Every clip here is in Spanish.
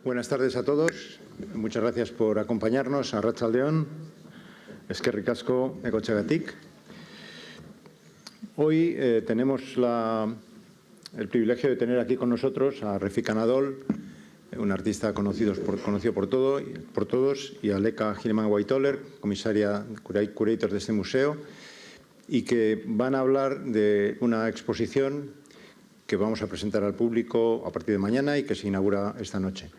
Buenas tardes a todos. Muchas gracias por acompañarnos. Arratsaldeon, eskerrik asko egotxeagatik. Hoy tenemos el privilegio de tener aquí con nosotros a Refik Anadol, un artista conocido por todos, y a Leka Gilman-White-Oller, comisaria curator de este museo, y que van a hablar de una exposición que vamos a presentar al público a partir de mañana y que se inaugura esta noche.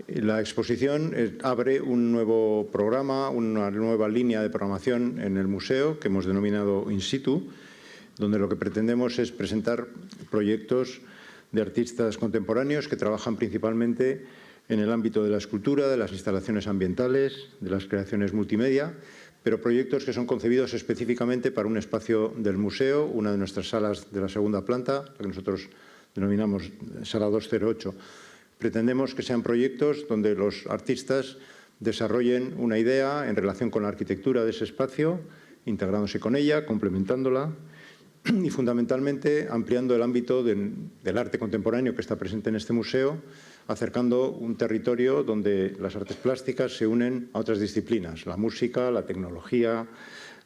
La exposición abre un nuevo programa, una nueva línea de programación en el museo que hemos denominado In Situ, donde lo que pretendemos es presentar proyectos de artistas contemporáneos que trabajan principalmente en el ámbito de la escultura, de las instalaciones ambientales, de las creaciones multimedia, pero proyectos que son concebidos específicamente para un espacio del museo, una de nuestras salas de la segunda planta, la que nosotros denominamos Sala 208. Pretendemos que sean proyectos donde los artistas desarrollen una idea en relación con la arquitectura de ese espacio, integrándose con ella, complementándola y fundamentalmente ampliando el ámbito del arte contemporáneo que está presente en este museo, acercando un territorio donde las artes plásticas se unen a otras disciplinas, la música, la tecnología,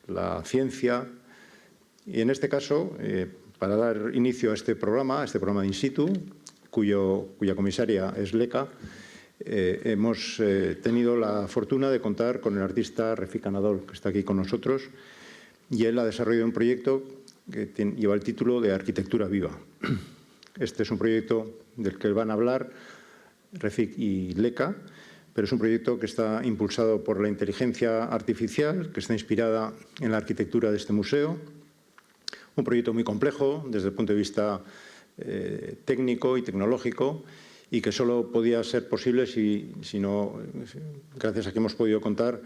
la ciencia. Y en este caso, para dar inicio a este programa de In Situ, cuya comisaria es Leka, hemos tenido la fortuna de contar con el artista Refik Anadol, que está aquí con nosotros, y él ha desarrollado un proyecto que lleva el título de Arquitectura Viva. Este es un proyecto del que van a hablar Refik y Leka, pero es un proyecto que está impulsado por la inteligencia artificial, que está inspirada en la arquitectura de este museo. Un proyecto muy complejo desde el punto de vista técnico y tecnológico, y que solo podía ser posible gracias a que hemos podido contar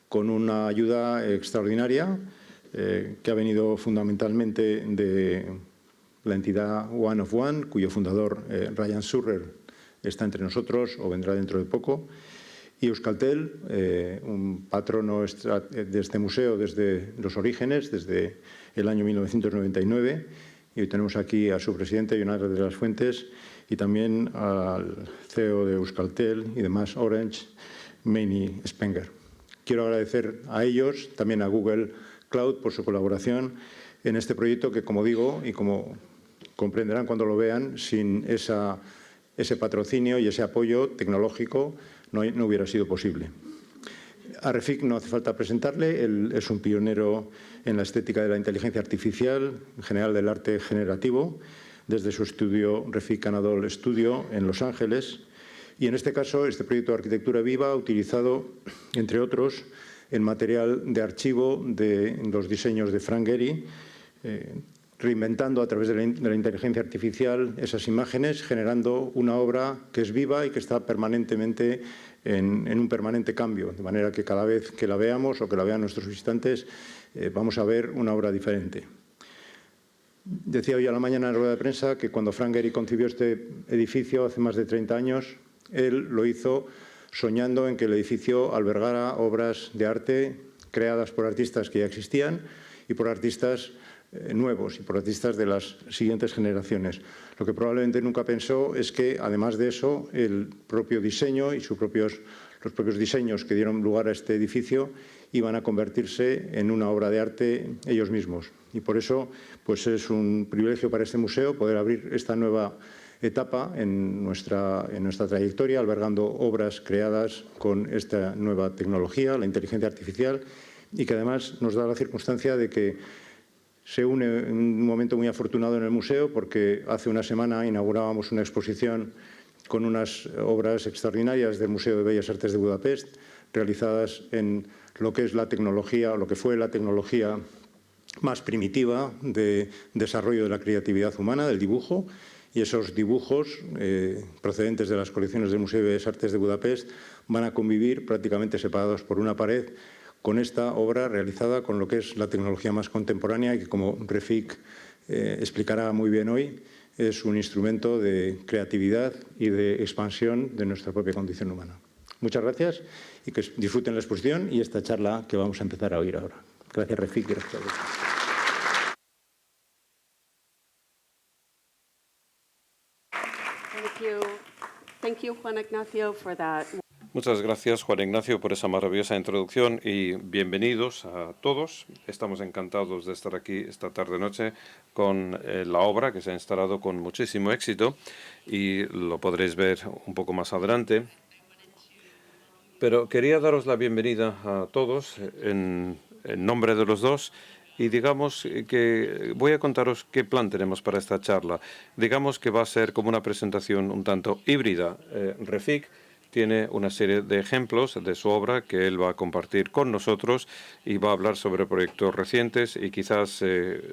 con una ayuda extraordinaria que ha venido fundamentalmente de la entidad One of One, cuyo fundador Ryan Surrer está entre nosotros o vendrá dentro de poco, y Euskaltel, un patrono de este museo desde los orígenes, desde el año 1999, y hoy tenemos aquí a su presidente, Ionar de las Fuentes, y también al CEO de Euskaltel y demás, Orange, Meini Spenger. Quiero agradecer a ellos, también a Google Cloud, por su colaboración en este proyecto que, como digo, y como comprenderán cuando lo vean, sin ese patrocinio y ese apoyo tecnológico no hubiera sido posible. A Refik no hace falta presentarle, él es un pionero en la estética de la inteligencia artificial, en general del arte generativo, desde su estudio Refik Anadol Studio en Los Ángeles. Y en este caso, este proyecto de arquitectura viva ha utilizado, entre otros, el material de archivo de los diseños de Frank Gehry, reinventando a través de la inteligencia artificial esas imágenes, generando una obra que es viva y que está permanentemente en un permanente cambio, de manera que cada vez que la veamos o que la vean nuestros visitantes vamos a ver una obra diferente. Decía hoy a la mañana en la rueda de prensa que cuando Frank Gehry concibió este edificio hace más de 30 años, él lo hizo soñando en que el edificio albergara obras de arte creadas por artistas que ya existían y por artistas nuevos y por artistas de las siguientes generaciones. Lo que probablemente nunca pensó es que, además de eso, el propio diseño y los propios diseños que dieron lugar a este edificio iban a convertirse en una obra de arte ellos mismos. Y por eso pues es un privilegio para este museo poder abrir esta nueva etapa en nuestra trayectoria, albergando obras creadas con esta nueva tecnología, la inteligencia artificial, y que además nos da la circunstancia de que se une en un momento muy afortunado en el museo, porque hace una semana inaugurábamos una exposición con unas obras extraordinarias del Museo de Bellas Artes de Budapest, realizadas en lo que es la tecnología, o lo que fue la tecnología más primitiva de desarrollo de la creatividad humana, del dibujo, y esos dibujos procedentes de las colecciones del Museo de Bellas Artes de Budapest van a convivir prácticamente separados por una pared con esta obra realizada con lo que es la tecnología más contemporánea y que, como Refik explicará muy bien hoy, es un instrumento de creatividad y de expansión de nuestra propia condición humana. Muchas gracias y que disfruten la exposición y esta charla que vamos a empezar a oír ahora. Gracias, Refik. Gracias. Thank you, Juan Ignacio, for that. Muchas gracias, Juan Ignacio, por esa maravillosa introducción y bienvenidos a todos. Estamos encantados de estar aquí esta tarde-noche con la obra que se ha instalado con muchísimo éxito y lo podréis ver un poco más adelante. Pero quería daros la bienvenida a todos en nombre de los dos y digamos que voy a contaros qué plan tenemos para esta charla. Digamos que va a ser como una presentación un tanto híbrida. Refik tiene una serie de ejemplos de su obra que él va a compartir con nosotros y va a hablar sobre proyectos recientes y quizás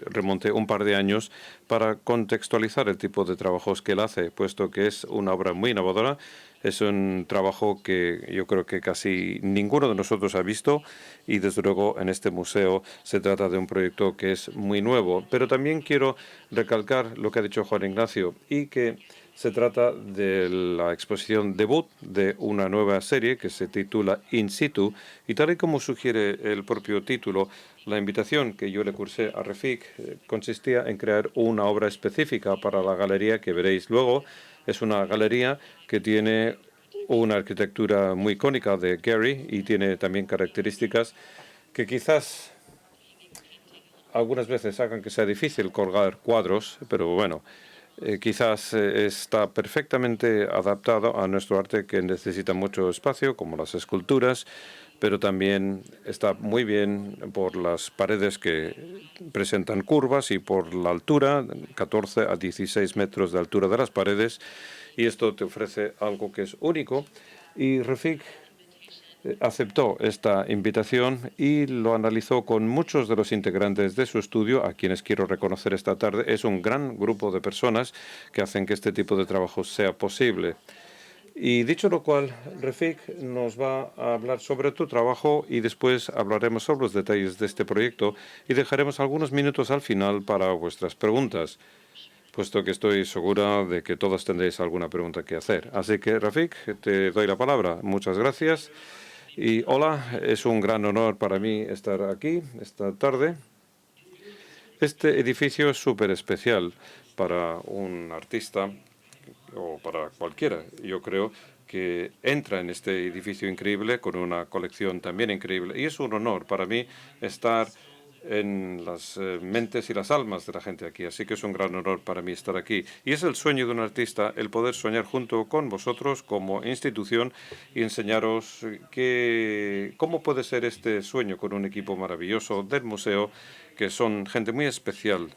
remonte un par de años para contextualizar el tipo de trabajos que él hace, puesto que es una obra muy innovadora. Es un trabajo que yo creo que casi ninguno de nosotros ha visto y desde luego en este museo se trata de un proyecto que es muy nuevo. Pero también quiero recalcar lo que ha dicho Juan Ignacio y que se trata de la exposición debut de una nueva serie que se titula In Situ y tal y como sugiere el propio título, la invitación que yo le cursé a Refik consistía en crear una obra específica para la galería que veréis luego. Es una galería que tiene una arquitectura muy icónica de Gehry y tiene también características que quizás algunas veces hagan que sea difícil colgar cuadros, pero bueno, quizás está perfectamente adaptado a nuestro arte que necesita mucho espacio, como las esculturas, pero también está muy bien por las paredes que presentan curvas y por la altura, 14 a 16 metros de altura de las paredes, y esto te ofrece algo que es único. Y Refik aceptó esta invitación y lo analizó con muchos de los integrantes de su estudio, a quienes quiero reconocer esta tarde. Es un gran grupo de personas que hacen que este tipo de trabajo sea posible. Y dicho lo cual, Refik nos va a hablar sobre tu trabajo y después hablaremos sobre los detalles de este proyecto y dejaremos algunos minutos al final para vuestras preguntas, puesto que estoy segura de que todos tendréis alguna pregunta que hacer. Así que, Refik, te doy la palabra. Muchas gracias. Y hola, es un gran honor para mí estar aquí esta tarde. Este edificio es súper especial para un artista o para cualquiera. Yo creo que entra en este edificio increíble con una colección también increíble. Y es un honor para mí estar en las mentes y las almas de la gente aquí. Así que es un gran honor para mí estar aquí. Y es el sueño de un artista el poder soñar junto con vosotros como institución y enseñaros cómo puede ser este sueño con un equipo maravilloso del museo, que son gente muy especial.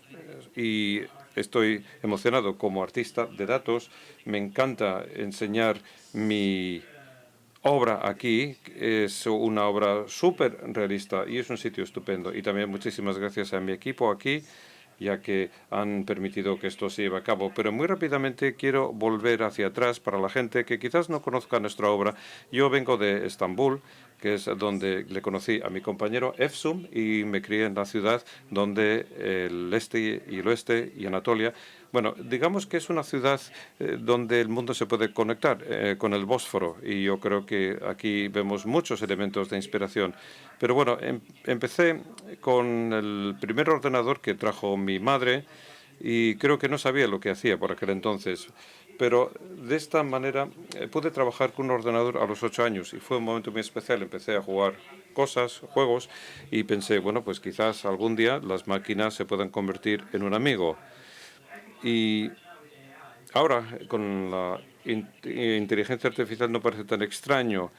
Y estoy emocionado como artista de datos. Me encanta enseñar mi obra aquí. Es una obra súper realista y es un sitio estupendo. Y también muchísimas gracias a mi equipo aquí, ya que han permitido que esto se lleve a cabo. Pero muy rápidamente quiero volver hacia atrás para la gente que quizás no conozca nuestra obra. Yo vengo de Estambul, que es donde le conocí a mi compañero Efsun y me crié en la ciudad donde el este y el oeste y Anatolia. Bueno, digamos que es una ciudad donde el mundo se puede conectar con el Bósforo y yo creo que aquí vemos muchos elementos de inspiración. Pero bueno, empecé con el primer ordenador que trajo mi madre y creo que no sabía lo que hacía por aquel entonces. Pero de esta manera pude trabajar con un ordenador a los 8 años y fue un momento muy especial. Empecé a jugar cosas, juegos, y pensé, bueno, pues quizás algún día las máquinas se puedan convertir en un amigo. Y ahora, con la inteligencia artificial no parece tan extraño.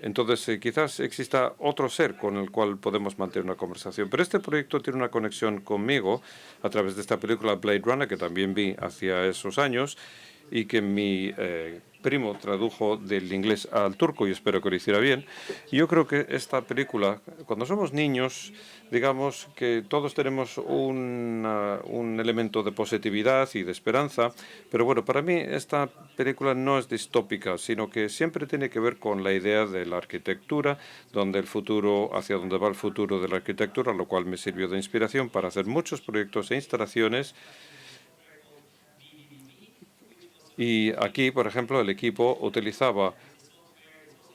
Entonces, quizás exista otro ser con el cual podemos mantener una conversación. Pero este proyecto tiene una conexión conmigo a través de esta película Blade Runner, que también vi hacia esos años y que mi primo tradujo del inglés al turco y espero que lo hiciera bien. Y yo creo que esta película, cuando somos niños, digamos que todos tenemos un elemento de positividad y de esperanza, pero bueno, para mí esta película no es distópica, sino que siempre tiene que ver con la idea de la arquitectura, donde el futuro, hacia dónde va el futuro de la arquitectura, lo cual me sirvió de inspiración para hacer muchos proyectos e instalaciones. Y aquí, por ejemplo, el equipo utilizaba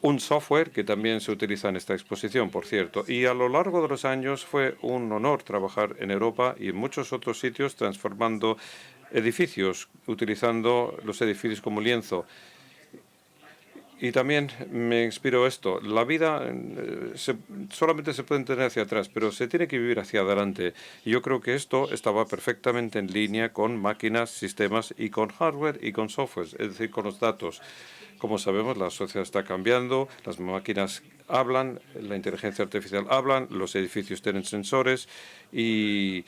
un software que también se utiliza en esta exposición, por cierto. Y a lo largo de los años fue un honor trabajar en Europa y en muchos otros sitios transformando edificios, utilizando los edificios como lienzo. Y también me inspiró esto. La vida solamente se puede entender hacia atrás, pero se tiene que vivir hacia adelante. Y yo creo que esto estaba perfectamente en línea con máquinas, sistemas y con hardware y con software, es decir, con los datos. Como sabemos, la sociedad está cambiando, las máquinas hablan, la inteligencia artificial hablan, los edificios tienen sensores y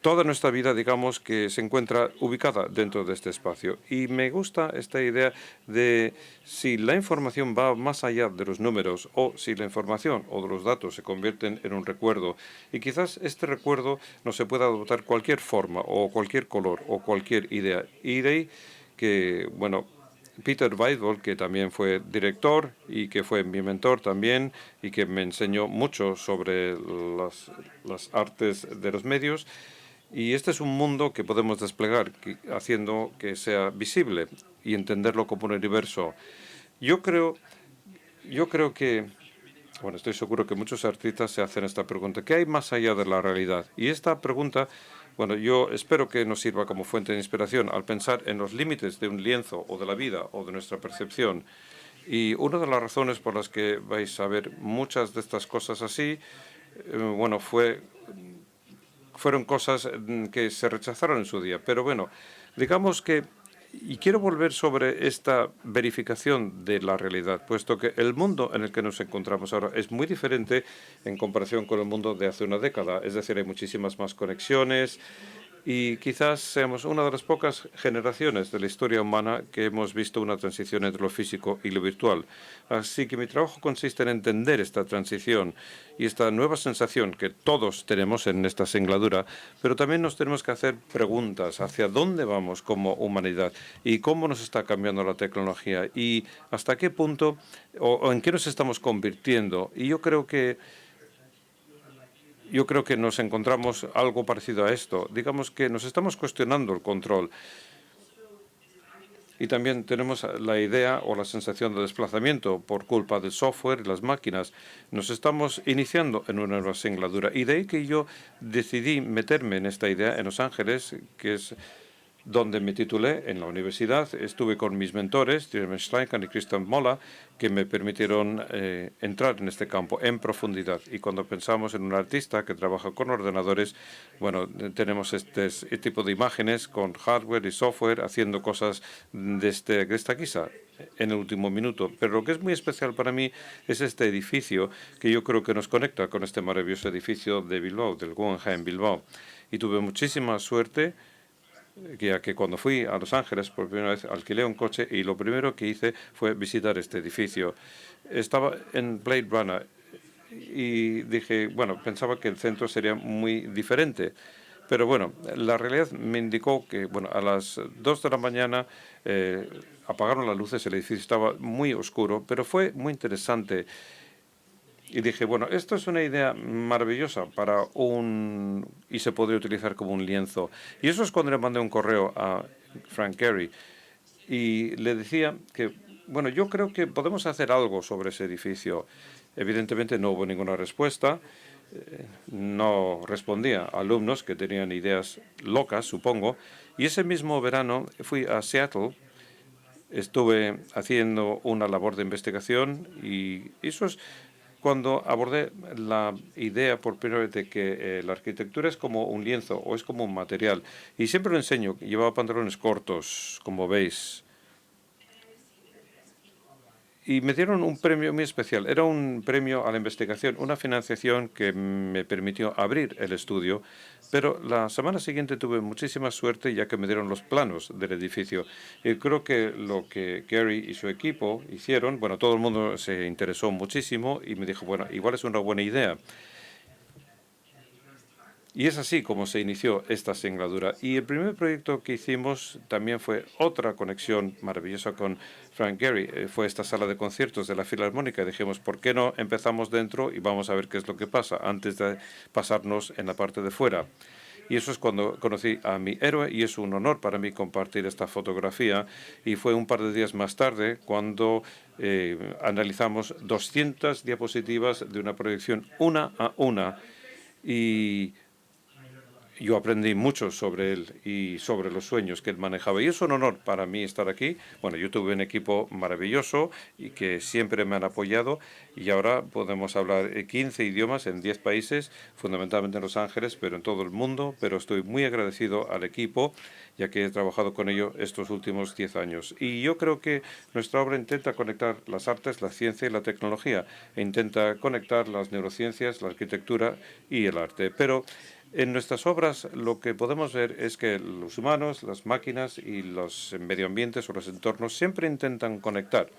toda nuestra vida, digamos, que se encuentra ubicada dentro de este espacio. Y me gusta esta idea de si la información va más allá de los números o si la información o los datos se convierten en un recuerdo. Y quizás este recuerdo no se pueda adoptar cualquier forma o cualquier color o cualquier idea. Y de ahí que, bueno, Peter Weidel, que también fue director y que fue mi mentor también y que me enseñó mucho sobre las artes de los medios. Y este es un mundo que podemos desplegar haciendo que sea visible y entenderlo como un universo. Yo creo que, bueno, estoy seguro que muchos artistas se hacen esta pregunta. ¿Qué hay más allá de la realidad? Y esta pregunta, bueno, yo espero que nos sirva como fuente de inspiración al pensar en los límites de un lienzo o de la vida o de nuestra percepción. Y una de las razones por las que vais a ver muchas de estas cosas así, bueno, fueron cosas que se rechazaron en su día. Pero bueno, digamos que, y quiero volver sobre esta verificación de la realidad, puesto que el mundo en el que nos encontramos ahora es muy diferente en comparación con el mundo de hace una década. Es decir, hay muchísimas más conexiones y quizás seamos una de las pocas generaciones de la historia humana que hemos visto una transición entre lo físico y lo virtual. Así que mi trabajo consiste en entender esta transición y esta nueva sensación que todos tenemos en esta singladura, pero también nos tenemos que hacer preguntas hacia dónde vamos como humanidad y cómo nos está cambiando la tecnología y hasta qué punto o en qué nos estamos convirtiendo. Y yo creo que nos encontramos algo parecido a esto. Digamos que nos estamos cuestionando el control. Y también tenemos la idea o la sensación de desplazamiento por culpa del software y las máquinas. Nos estamos iniciando en una nueva singladura. Y de ahí que yo decidí meterme en esta idea en Los Ángeles, que es donde me titulé en la universidad. Estuve con mis mentores, Jeremy Steinkamp y Christian Mola, que me permitieron entrar en este campo en profundidad. Y cuando pensamos en un artista que trabaja con ordenadores, bueno, tenemos este tipo de imágenes con hardware y software haciendo cosas de esta guisa en el último minuto. Pero lo que es muy especial para mí es este edificio que yo creo que nos conecta con este maravilloso edificio de Bilbao, del Guggenheim Bilbao. Y tuve muchísima suerte, ya que cuando fui a Los Ángeles por primera vez alquilé un coche y lo primero que hice fue visitar este edificio. Estaba en Blade Runner y dije, bueno, pensaba que el centro sería muy diferente. Pero bueno, la realidad me indicó que, bueno, a las 2 de la mañana apagaron las luces, el edificio estaba muy oscuro, pero fue muy interesante. Y dije, bueno, esto es una idea maravillosa y se podría utilizar como un lienzo. Y eso es cuando le mandé un correo a Frank Gehry y le decía que, bueno, yo creo que podemos hacer algo sobre ese edificio. Evidentemente no hubo ninguna respuesta. No respondía a alumnos que tenían ideas locas, supongo. Y ese mismo verano fui a Seattle. Estuve haciendo una labor de investigación y eso es cuando abordé la idea por primera vez de que la arquitectura es como un lienzo o es como un material. Y siempre lo enseño. Llevaba pantalones cortos, como veis. Y me dieron un premio muy especial. Era un premio a la investigación, una financiación que me permitió abrir el estudio. Pero la semana siguiente tuve muchísima suerte ya que me dieron los planos del edificio. Y creo que lo que Gehry y su equipo hicieron, bueno, todo el mundo se interesó muchísimo y me dijo, bueno, igual es una buena idea. Y es así como se inició esta singladura. Y el primer proyecto que hicimos también fue otra conexión maravillosa con Frank Gehry. Fue esta sala de conciertos de la Filarmónica. Dijimos, ¿por qué no empezamos dentro y vamos a ver qué es lo que pasa antes de pasarnos en la parte de fuera? Y eso es cuando conocí a mi héroe y es un honor para mí compartir esta fotografía. Y fue un par de días más tarde cuando analizamos 200 diapositivas de una proyección una a una. Y yo aprendí mucho sobre él y sobre los sueños que él manejaba. Y es un honor para mí estar aquí. Bueno, yo tuve un equipo maravilloso y que siempre me han apoyado. Y ahora podemos hablar 15 idiomas en 10 países, fundamentalmente en Los Ángeles, pero en todo el mundo. Pero estoy muy agradecido al equipo, ya que he trabajado con ello estos últimos 10 años. Y yo creo que nuestra obra intenta conectar las artes, la ciencia y la tecnología. E intenta conectar las neurociencias, la arquitectura y el arte. Pero en nuestras obras lo que podemos ver es que los humanos, las máquinas y los medioambientes o los entornos siempre intentan conectar.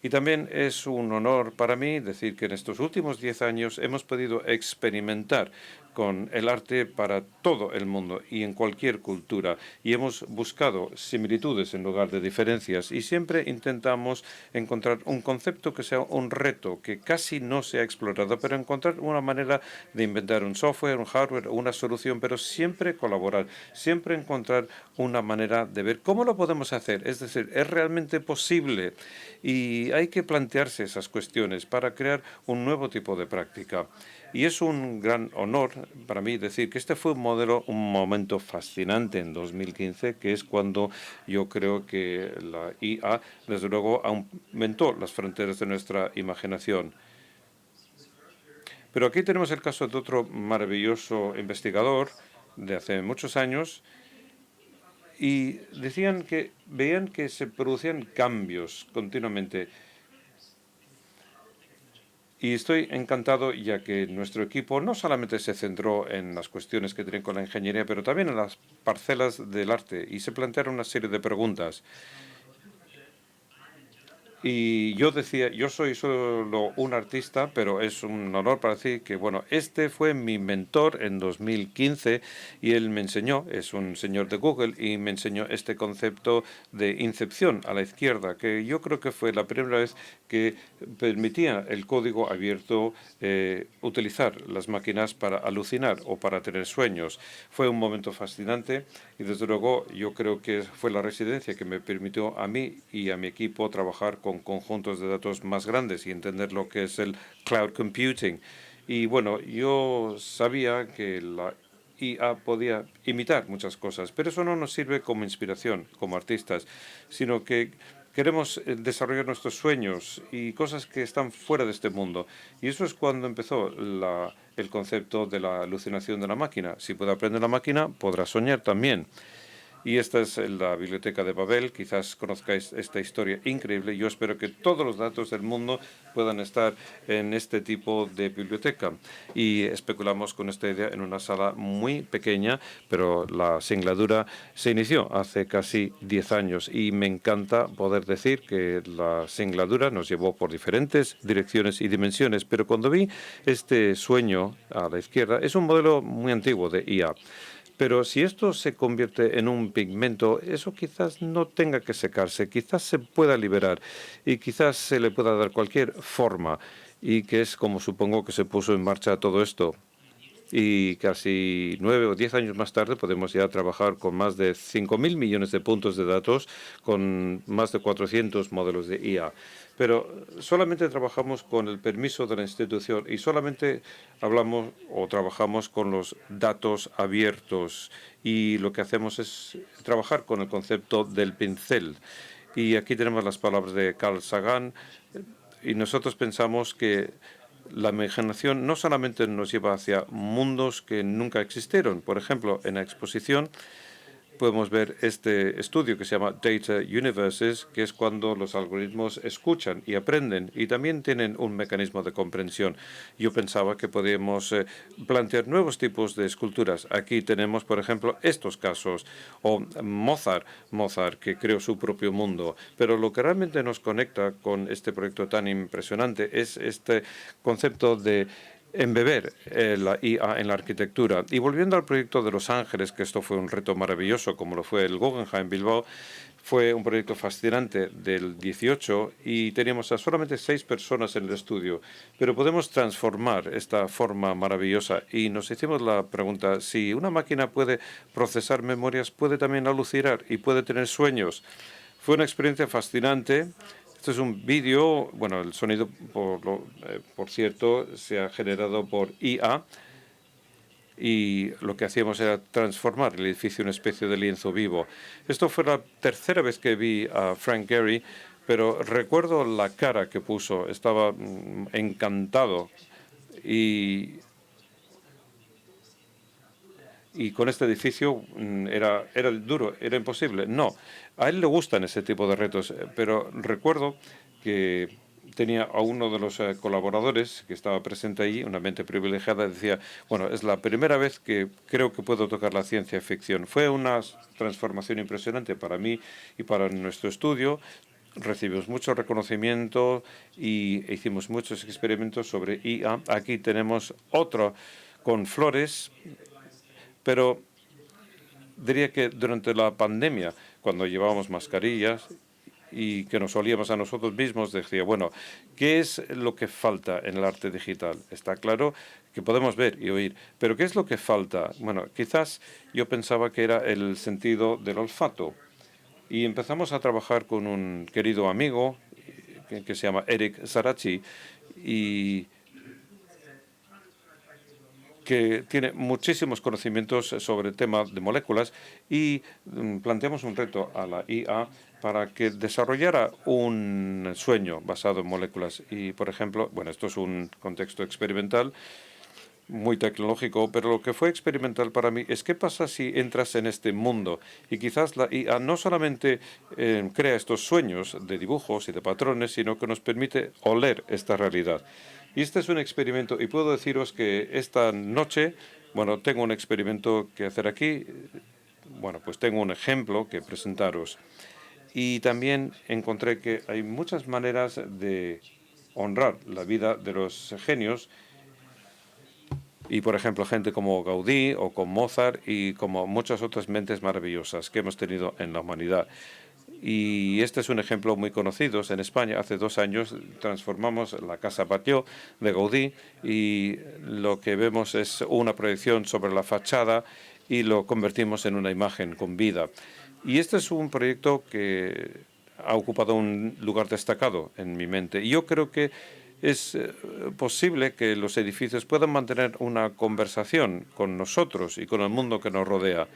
Y también es un honor para mí decir que en estos últimos 10 años hemos podido experimentar con el arte para todo el mundo y en cualquier cultura. Y hemos buscado similitudes en lugar de diferencias. Y siempre intentamos encontrar un concepto que sea un reto, que casi no se ha explorado, pero encontrar una manera de inventar un software, un hardware, una solución, pero siempre colaborar, siempre encontrar una manera de ver cómo lo podemos hacer. Es decir, ¿es realmente posible? Y hay que plantearse esas cuestiones para crear un nuevo tipo de práctica. Y es un gran honor para mí decir que este fue un momento fascinante en 2015, que es cuando yo creo que la IA, desde luego, aumentó las fronteras de nuestra imaginación. Pero aquí tenemos el caso de otro maravilloso investigador de hace muchos años, y decían que veían que se producían cambios continuamente. Y estoy encantado, ya que nuestro equipo no solamente se centró en las cuestiones que tienen con la ingeniería, pero también en las parcelas del arte, y se plantearon una serie de preguntas. Y yo decía, yo soy solo un artista, pero es un honor para decir que, bueno, este fue mi mentor en 2015 y él me enseñó, es un señor de Google, y me enseñó este concepto de incepción a la izquierda, que yo creo que fue la primera vez que permitía el código abierto utilizar las máquinas para alucinar o para tener sueños. Fue un momento fascinante y, desde luego, yo creo que fue la residencia que me permitió a mí y a mi equipo trabajar con conjuntos de datos más grandes y entender lo que es el cloud computing. Y bueno, yo sabía que la IA podía imitar muchas cosas, pero eso no nos sirve como inspiración, como artistas, sino que queremos desarrollar nuestros sueños y cosas que están fuera de este mundo. Y eso es cuando empezó el concepto de la alucinación de la máquina. Si puede aprender la máquina, podrá soñar también. Y esta es la Biblioteca de Babel. Quizás conozcáis esta historia increíble. Yo espero que todos los datos del mundo puedan estar en este tipo de biblioteca. Y especulamos con esta idea en una sala muy pequeña, pero la singladura se inició hace casi 10 años. Y me encanta poder decir que la singladura nos llevó por diferentes direcciones y dimensiones. Pero cuando vi este sueño a la izquierda, es un modelo muy antiguo de IA. Pero si esto se convierte en un pigmento, eso quizás no tenga que secarse, quizás se pueda liberar y quizás se le pueda dar cualquier forma, y que es como supongo que se puso en marcha todo esto. Y casi 9 o 10 años más tarde podemos ya trabajar con más de 5.000 millones de puntos de datos, con más de 400 modelos de IA. Pero solamente trabajamos con el permiso de la institución y solamente hablamos o trabajamos con los datos abiertos. Y lo que hacemos es trabajar con el concepto del pincel. Y aquí tenemos las palabras de Carl Sagan. Y nosotros pensamos que la imaginación no solamente nos lleva hacia mundos que nunca existieron. Por ejemplo, en la exposición podemos ver este estudio que se llama Data Universes, que es cuando los algoritmos escuchan y aprenden y también tienen un mecanismo de comprensión. Yo pensaba que podíamos plantear nuevos tipos de esculturas. Aquí tenemos, por ejemplo, estos casos, o Mozart, que creó su propio mundo. Pero lo que realmente nos conecta con este proyecto tan impresionante es este concepto de embeber la IA en la arquitectura. Y volviendo al proyecto de Los Ángeles, que esto fue un reto maravilloso, como lo fue el Guggenheim Bilbao, fue un proyecto fascinante del 18 y teníamos a solamente 6 personas en el estudio. Pero podemos transformar esta forma maravillosa y nos hicimos la pregunta, si una máquina puede procesar memorias, puede también alucinar y puede tener sueños. Fue una experiencia fascinante. Esto es un vídeo, bueno, el sonido, por cierto, se ha generado por IA. y lo que hacíamos era transformar el edificio en una especie de lienzo vivo. Esto fue la tercera vez que vi a Frank Gehry, pero recuerdo la cara que puso. Estaba encantado y con este edificio era duro, era imposible. No, a él le gustan ese tipo de retos, pero recuerdo que tenía a uno de los colaboradores que estaba presente allí, una mente privilegiada, decía, bueno, es la primera vez que creo que puedo tocar la ciencia ficción. Fue una transformación impresionante para mí y para nuestro estudio. Recibimos mucho reconocimiento y hicimos muchos experimentos sobre IA. Aquí tenemos otro con flores, pero diría que durante la pandemia, cuando llevábamos mascarillas y que nos olíamos a nosotros mismos, decía, bueno, ¿qué es lo que falta en el arte digital? Está claro que podemos ver y oír, pero ¿qué es lo que falta? Bueno, quizás yo pensaba que era el sentido del olfato. Y empezamos a trabajar con un querido amigo que se llama Eric Sarachi y que tiene muchísimos conocimientos sobre el tema de moléculas y planteamos un reto a la IA para que desarrollara un sueño basado en moléculas. Y, por ejemplo, bueno, esto es un contexto experimental muy tecnológico, pero lo que fue experimental para mí es qué pasa si entras en este mundo y quizás la IA no solamente crea estos sueños de dibujos y de patrones, sino que nos permite oler esta realidad. Y este es un experimento y puedo deciros que esta noche, bueno, tengo un experimento que hacer aquí. Bueno, pues tengo un ejemplo que presentaros. Y también encontré que hay muchas maneras de honrar la vida de los genios y, por ejemplo, gente como Gaudí o como Mozart y como muchas otras mentes maravillosas que hemos tenido en la humanidad. Y este es un ejemplo muy conocido. En España, hace 2 años, transformamos la Casa Batlló de Gaudí y lo que vemos es una proyección sobre la fachada y lo convertimos en una imagen con vida. Y este es un proyecto que ha ocupado un lugar destacado en mi mente. Y yo creo que es posible que los edificios puedan mantener una conversación con nosotros y con el mundo que nos rodea.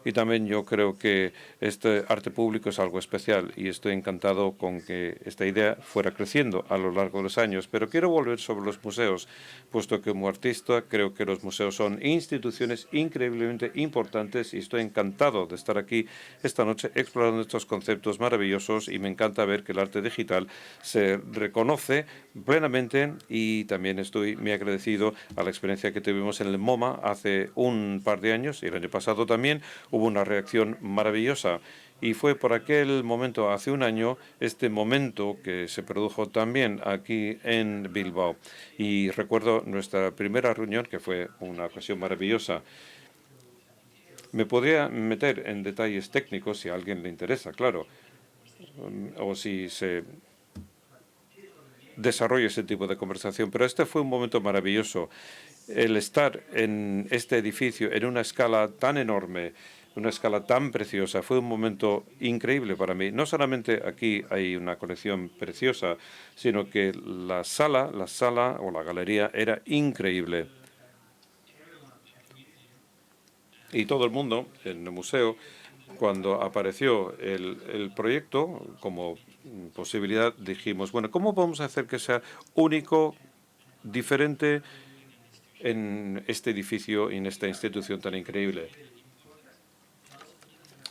Y también yo creo que este arte público es algo especial y estoy encantado con que esta idea fuera creciendo a lo largo de los años. Pero quiero volver sobre los museos, puesto que como artista creo que los museos son instituciones increíblemente importantes y estoy encantado de estar aquí esta noche explorando estos conceptos maravillosos y me encanta ver que el arte digital se reconoce plenamente y también estoy muy agradecido a la experiencia que tuvimos en el MoMA hace un par de años y el año pasado también. Hubo una reacción maravillosa y fue por aquel momento, hace un año, este momento que se produjo también aquí en Bilbao. Y recuerdo nuestra primera reunión, que fue una ocasión maravillosa. Me podría meter en detalles técnicos si a alguien le interesa, claro, o si se desarrolla ese tipo de conversación, pero este fue un momento maravilloso. El estar en este edificio en una escala tan enorme, una escala tan preciosa, fue un momento increíble para mí. No solamente aquí hay una colección preciosa, sino que la sala o la galería era increíble. Y todo el mundo en el museo, cuando apareció el proyecto como posibilidad, dijimos, bueno, ¿cómo podemos hacer que sea único, diferente en este edificio y en esta institución tan increíble?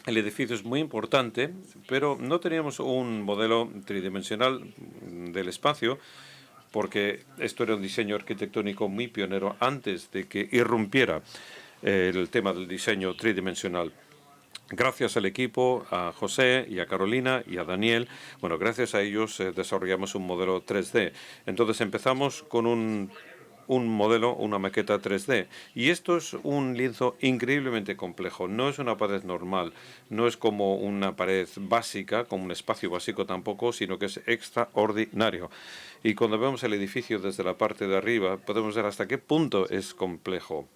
El edificio es muy importante, pero no teníamos un modelo tridimensional del espacio, porque esto era un diseño arquitectónico muy pionero antes de que irrumpiera el tema del diseño tridimensional. Gracias al equipo, a José y a Carolina y a Daniel, bueno, gracias a ellos desarrollamos un modelo 3D. Entonces empezamos con un modelo, una maqueta 3D. Y esto es un lienzo increíblemente complejo. No es una pared normal, no es como una pared básica, como un espacio básico tampoco, sino que es extraordinario. Y cuando vemos el edificio desde la parte de arriba, podemos ver hasta qué punto es complejo.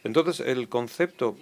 Entonces, el concepto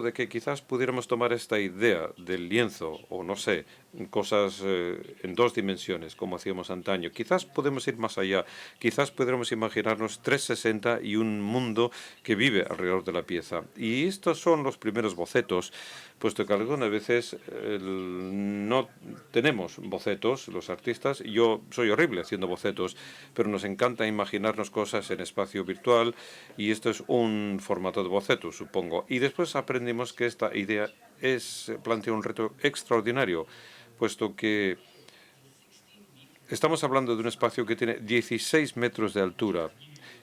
de que quizás pudiéramos tomar esta idea del lienzo, o no sé, cosas en dos dimensiones, como hacíamos antaño. Quizás podemos ir más allá, quizás podremos imaginarnos 360 y un mundo que vive alrededor de la pieza. Y estos son los primeros bocetos, puesto que algunas veces no tenemos bocetos, los artistas. Yo soy horrible haciendo bocetos, pero nos encanta imaginarnos cosas en espacio virtual, y esto es un formato de boceto, supongo. Y después aprendimos que esta idea plantea un reto extraordinario, puesto que estamos hablando de un espacio que tiene 16 metros de altura.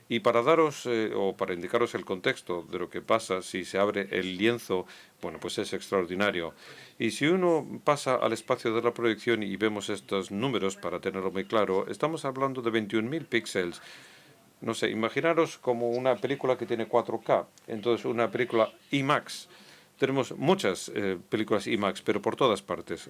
Y para daros o para indicaros el contexto de lo que pasa si se abre el lienzo, bueno, pues es extraordinario. Y si uno pasa al espacio de la proyección y vemos estos números, para tenerlo muy claro, estamos hablando de 21.000 píxeles. No sé, imaginaros como una película que tiene 4K, entonces una película IMAX. Tenemos muchas películas IMAX, pero por todas partes.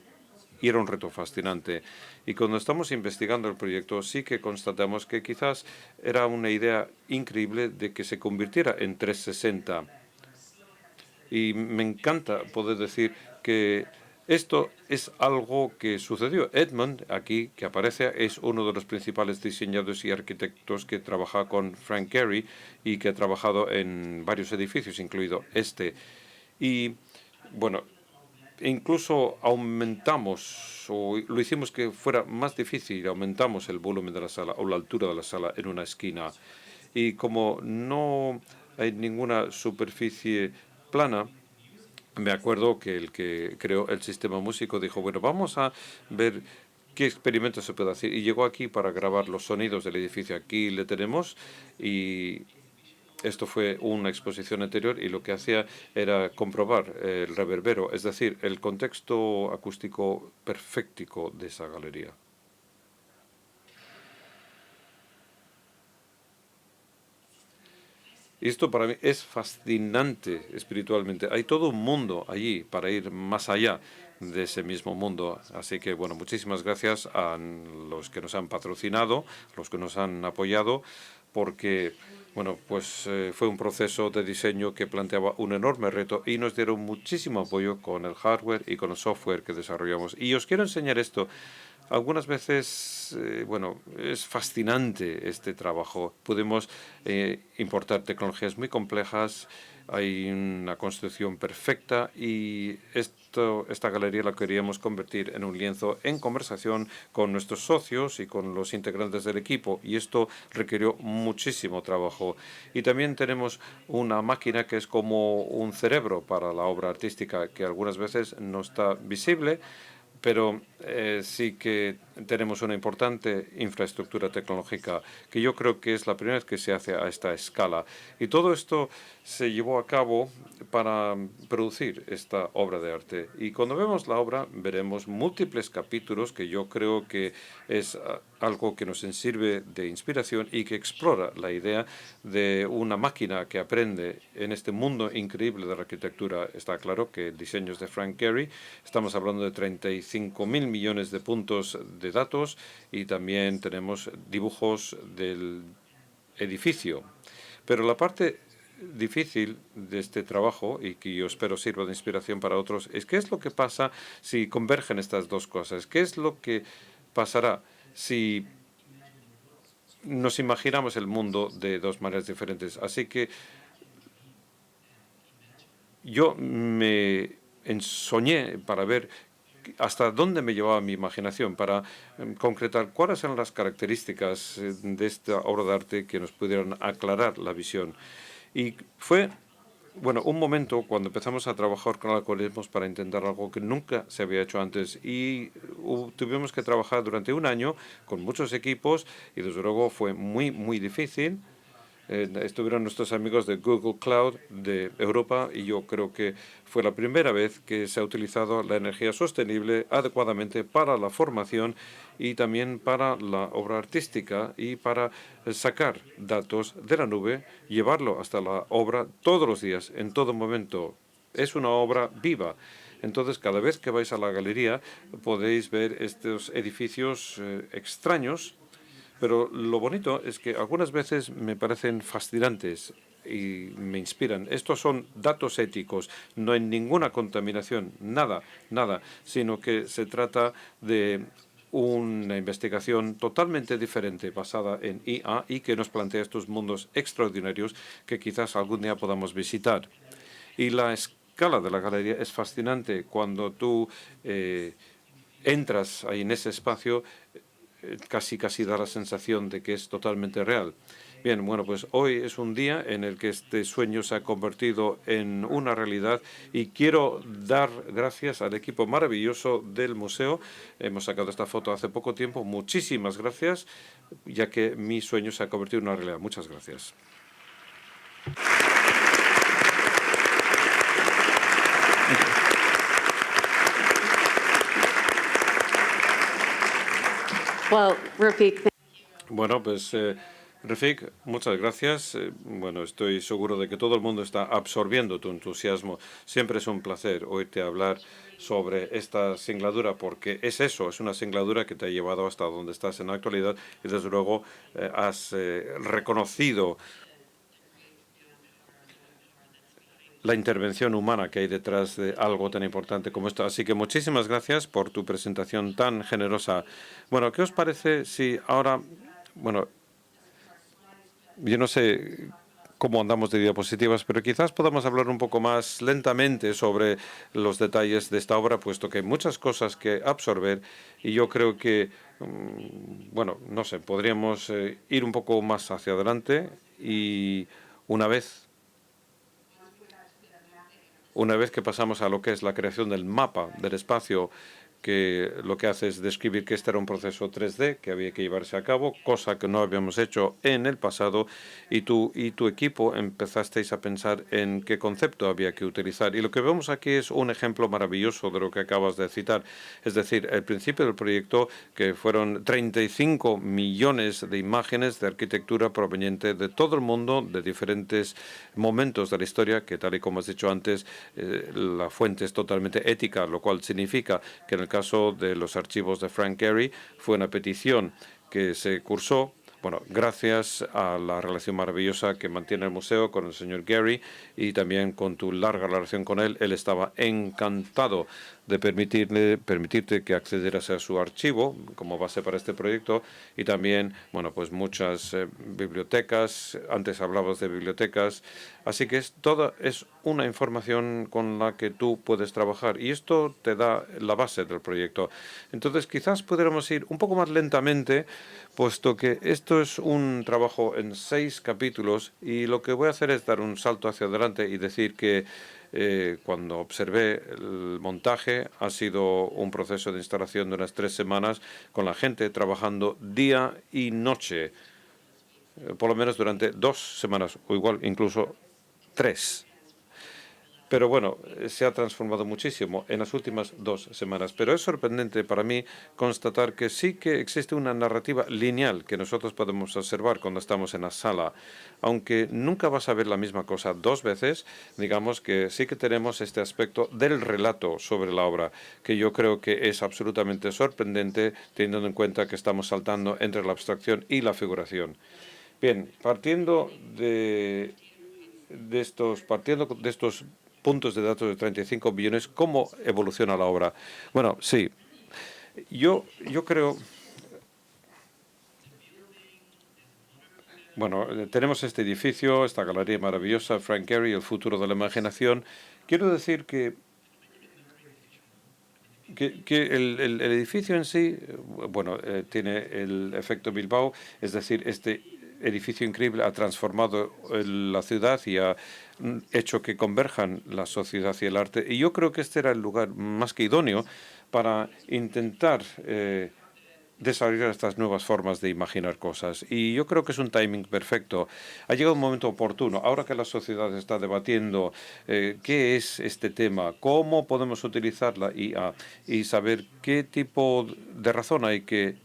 Y era un reto fascinante. Y cuando estamos investigando el proyecto, sí que constatamos que quizás era una idea increíble de que se convirtiera en 360. Y me encanta poder decir que esto es algo que sucedió. Edmund, aquí, que aparece, es uno de los principales diseñadores y arquitectos que trabaja con Frank Gehry y que ha trabajado en varios edificios, incluido este. Y, bueno, incluso aumentamos, o lo hicimos que fuera más difícil, aumentamos el volumen de la sala o la altura de la sala en una esquina. Y como no hay ninguna superficie plana, me acuerdo que el que creó el sistema músico dijo, bueno, vamos a ver qué experimentos se puede hacer. Y llegó aquí para grabar los sonidos del edificio. Aquí le tenemos, y esto fue una exposición anterior, y lo que hacía era comprobar el reverbero, es decir, el contexto acústico perfectico de esa galería. Y esto para mí es fascinante espiritualmente. Hay todo un mundo allí para ir más allá de ese mismo mundo. Así que, bueno, muchísimas gracias a los que nos han patrocinado, los que nos han apoyado, porque, bueno, pues fue un proceso de diseño que planteaba un enorme reto, y nos dieron muchísimo apoyo con el hardware y con el software que desarrollamos. Y os quiero enseñar esto. Algunas veces, bueno, es fascinante este trabajo. Podemos importar tecnologías muy complejas, hay una construcción perfecta, y esta galería la queríamos convertir en un lienzo en conversación con nuestros socios y con los integrantes del equipo, y esto requirió muchísimo trabajo. Y también tenemos una máquina que es como un cerebro para la obra artística, que algunas veces no está visible, pero sí que tenemos una importante infraestructura tecnológica que yo creo que es la primera vez que se hace a esta escala. Y todo esto se llevó a cabo para producir esta obra de arte. Y cuando vemos la obra veremos múltiples capítulos que yo creo que es algo que nos sirve de inspiración y que explora la idea de una máquina que aprende en este mundo increíble de la arquitectura. Está claro que el diseño es de Frank Gehry. Estamos hablando de 35.000 millones de puntos de datos, y también tenemos dibujos del edificio. Pero la parte difícil de este trabajo, y que yo espero sirva de inspiración para otros, es qué es lo que pasa si convergen estas dos cosas. ¿Qué es lo que pasará si nos imaginamos el mundo de dos maneras diferentes? Así que yo me ensoñé para ver hasta dónde me llevaba mi imaginación, para concretar cuáles eran las características de esta obra de arte que nos pudieran aclarar la visión. Y fue, bueno, un momento cuando empezamos a trabajar con algoritmos para intentar algo que nunca se había hecho antes, y tuvimos que trabajar durante un año con muchos equipos, y desde luego fue muy, muy difícil. Estuvieron nuestros amigos de Google Cloud de Europa, y yo creo que fue la primera vez que se ha utilizado la energía sostenible adecuadamente para la formación y también para la obra artística, y para sacar datos de la nube, llevarlo hasta la obra todos los días, en todo momento. Es una obra viva. Entonces, cada vez que vais a la galería podéis ver estos edificios extraños, pero lo bonito es que algunas veces me parecen fascinantes. y me inspiran. Estos son datos éticos, no hay ninguna contaminación, nada, nada, sino que se trata de una investigación totalmente diferente basada en IA y que nos plantea estos mundos extraordinarios que quizás algún día podamos visitar. Y la escala de la galería es fascinante. Cuando tú entras ahí en ese espacio, casi da la sensación de que es totalmente real. Bien, bueno, pues hoy es un día en el que este sueño se ha convertido en una realidad y quiero dar gracias al equipo maravilloso del museo. Hemos sacado esta foto hace poco tiempo. Muchísimas gracias, ya que mi sueño se ha convertido en una realidad. Muchas gracias. Well, Rafiq, Bueno, pues Refik, muchas gracias. Bueno, estoy seguro de que todo el mundo está absorbiendo tu entusiasmo. Siempre es un placer oírte hablar sobre esta singladura, porque es eso, es una singladura que te ha llevado hasta donde estás en la actualidad y desde luego has reconocido la intervención humana que hay detrás de algo tan importante como esto. Así que muchísimas gracias por tu presentación tan generosa. Bueno, ¿qué os parece si ahora, bueno, yo no sé cómo andamos de diapositivas, pero quizás podamos hablar un poco más lentamente sobre los detalles de esta obra, puesto que hay muchas cosas que absorber y yo creo que, bueno, no sé, podríamos ir un poco más hacia adelante y una vez que pasamos a lo que es la creación del mapa del espacio, que lo que hace es describir que este era un proceso 3D que había que llevarse a cabo, cosa que no habíamos hecho en el pasado, y tú y tu equipo empezasteis a pensar en qué concepto había que utilizar. Y lo que vemos aquí es un ejemplo maravilloso de lo que acabas de citar, es decir, el principio del proyecto, que fueron 35 millones de imágenes de arquitectura proveniente de todo el mundo, de diferentes momentos de la historia, que tal y como has dicho antes, la fuente es totalmente ética, lo cual significa que en el caso de los archivos de Frank Gehry fue una petición que se cursó, bueno, gracias a la relación maravillosa que mantiene el museo con el señor Gehry y también con tu larga relación con él. Él estaba encantado de permitirte que accederas a su archivo como base para este proyecto y también, bueno, pues muchas bibliotecas. Antes hablabas de bibliotecas, así que toda es una información con la que tú puedes trabajar y esto te da la base del proyecto. Entonces, quizás pudiéramos ir un poco más lentamente, puesto que esto es un trabajo en 6 capítulos y lo que voy a hacer es dar un salto hacia adelante y decir que cuando observé el montaje ha sido un proceso de instalación de unas 3 semanas con la gente trabajando día y noche, por lo menos durante 2 semanas o igual incluso 3. Pero bueno, se ha transformado muchísimo en las últimas 2 semanas. Pero es sorprendente para mí constatar que sí que existe una narrativa lineal que nosotros podemos observar cuando estamos en la sala. Aunque nunca vas a ver la misma cosa 2 veces, digamos que sí que tenemos este aspecto del relato sobre la obra, que yo creo que es absolutamente sorprendente teniendo en cuenta que estamos saltando entre la abstracción y la figuración. Bien, partiendo de estos puntos de datos de 35 billones, ¿cómo evoluciona la obra? Bueno, sí, yo creo... Bueno, tenemos este edificio, esta galería maravillosa, Frank Gehry, el futuro de la imaginación. Quiero decir que el edificio en sí, bueno, tiene el efecto Bilbao, es decir, este edificio increíble ha transformado la ciudad y ha hecho que converjan la sociedad y el arte. Y yo creo que este era el lugar más que idóneo para intentar desarrollar estas nuevas formas de imaginar cosas. Y yo creo que es un timing perfecto. Ha llegado un momento oportuno. Ahora que la sociedad está debatiendo qué es este tema, cómo podemos utilizar la IA y saber qué tipo de razón hay que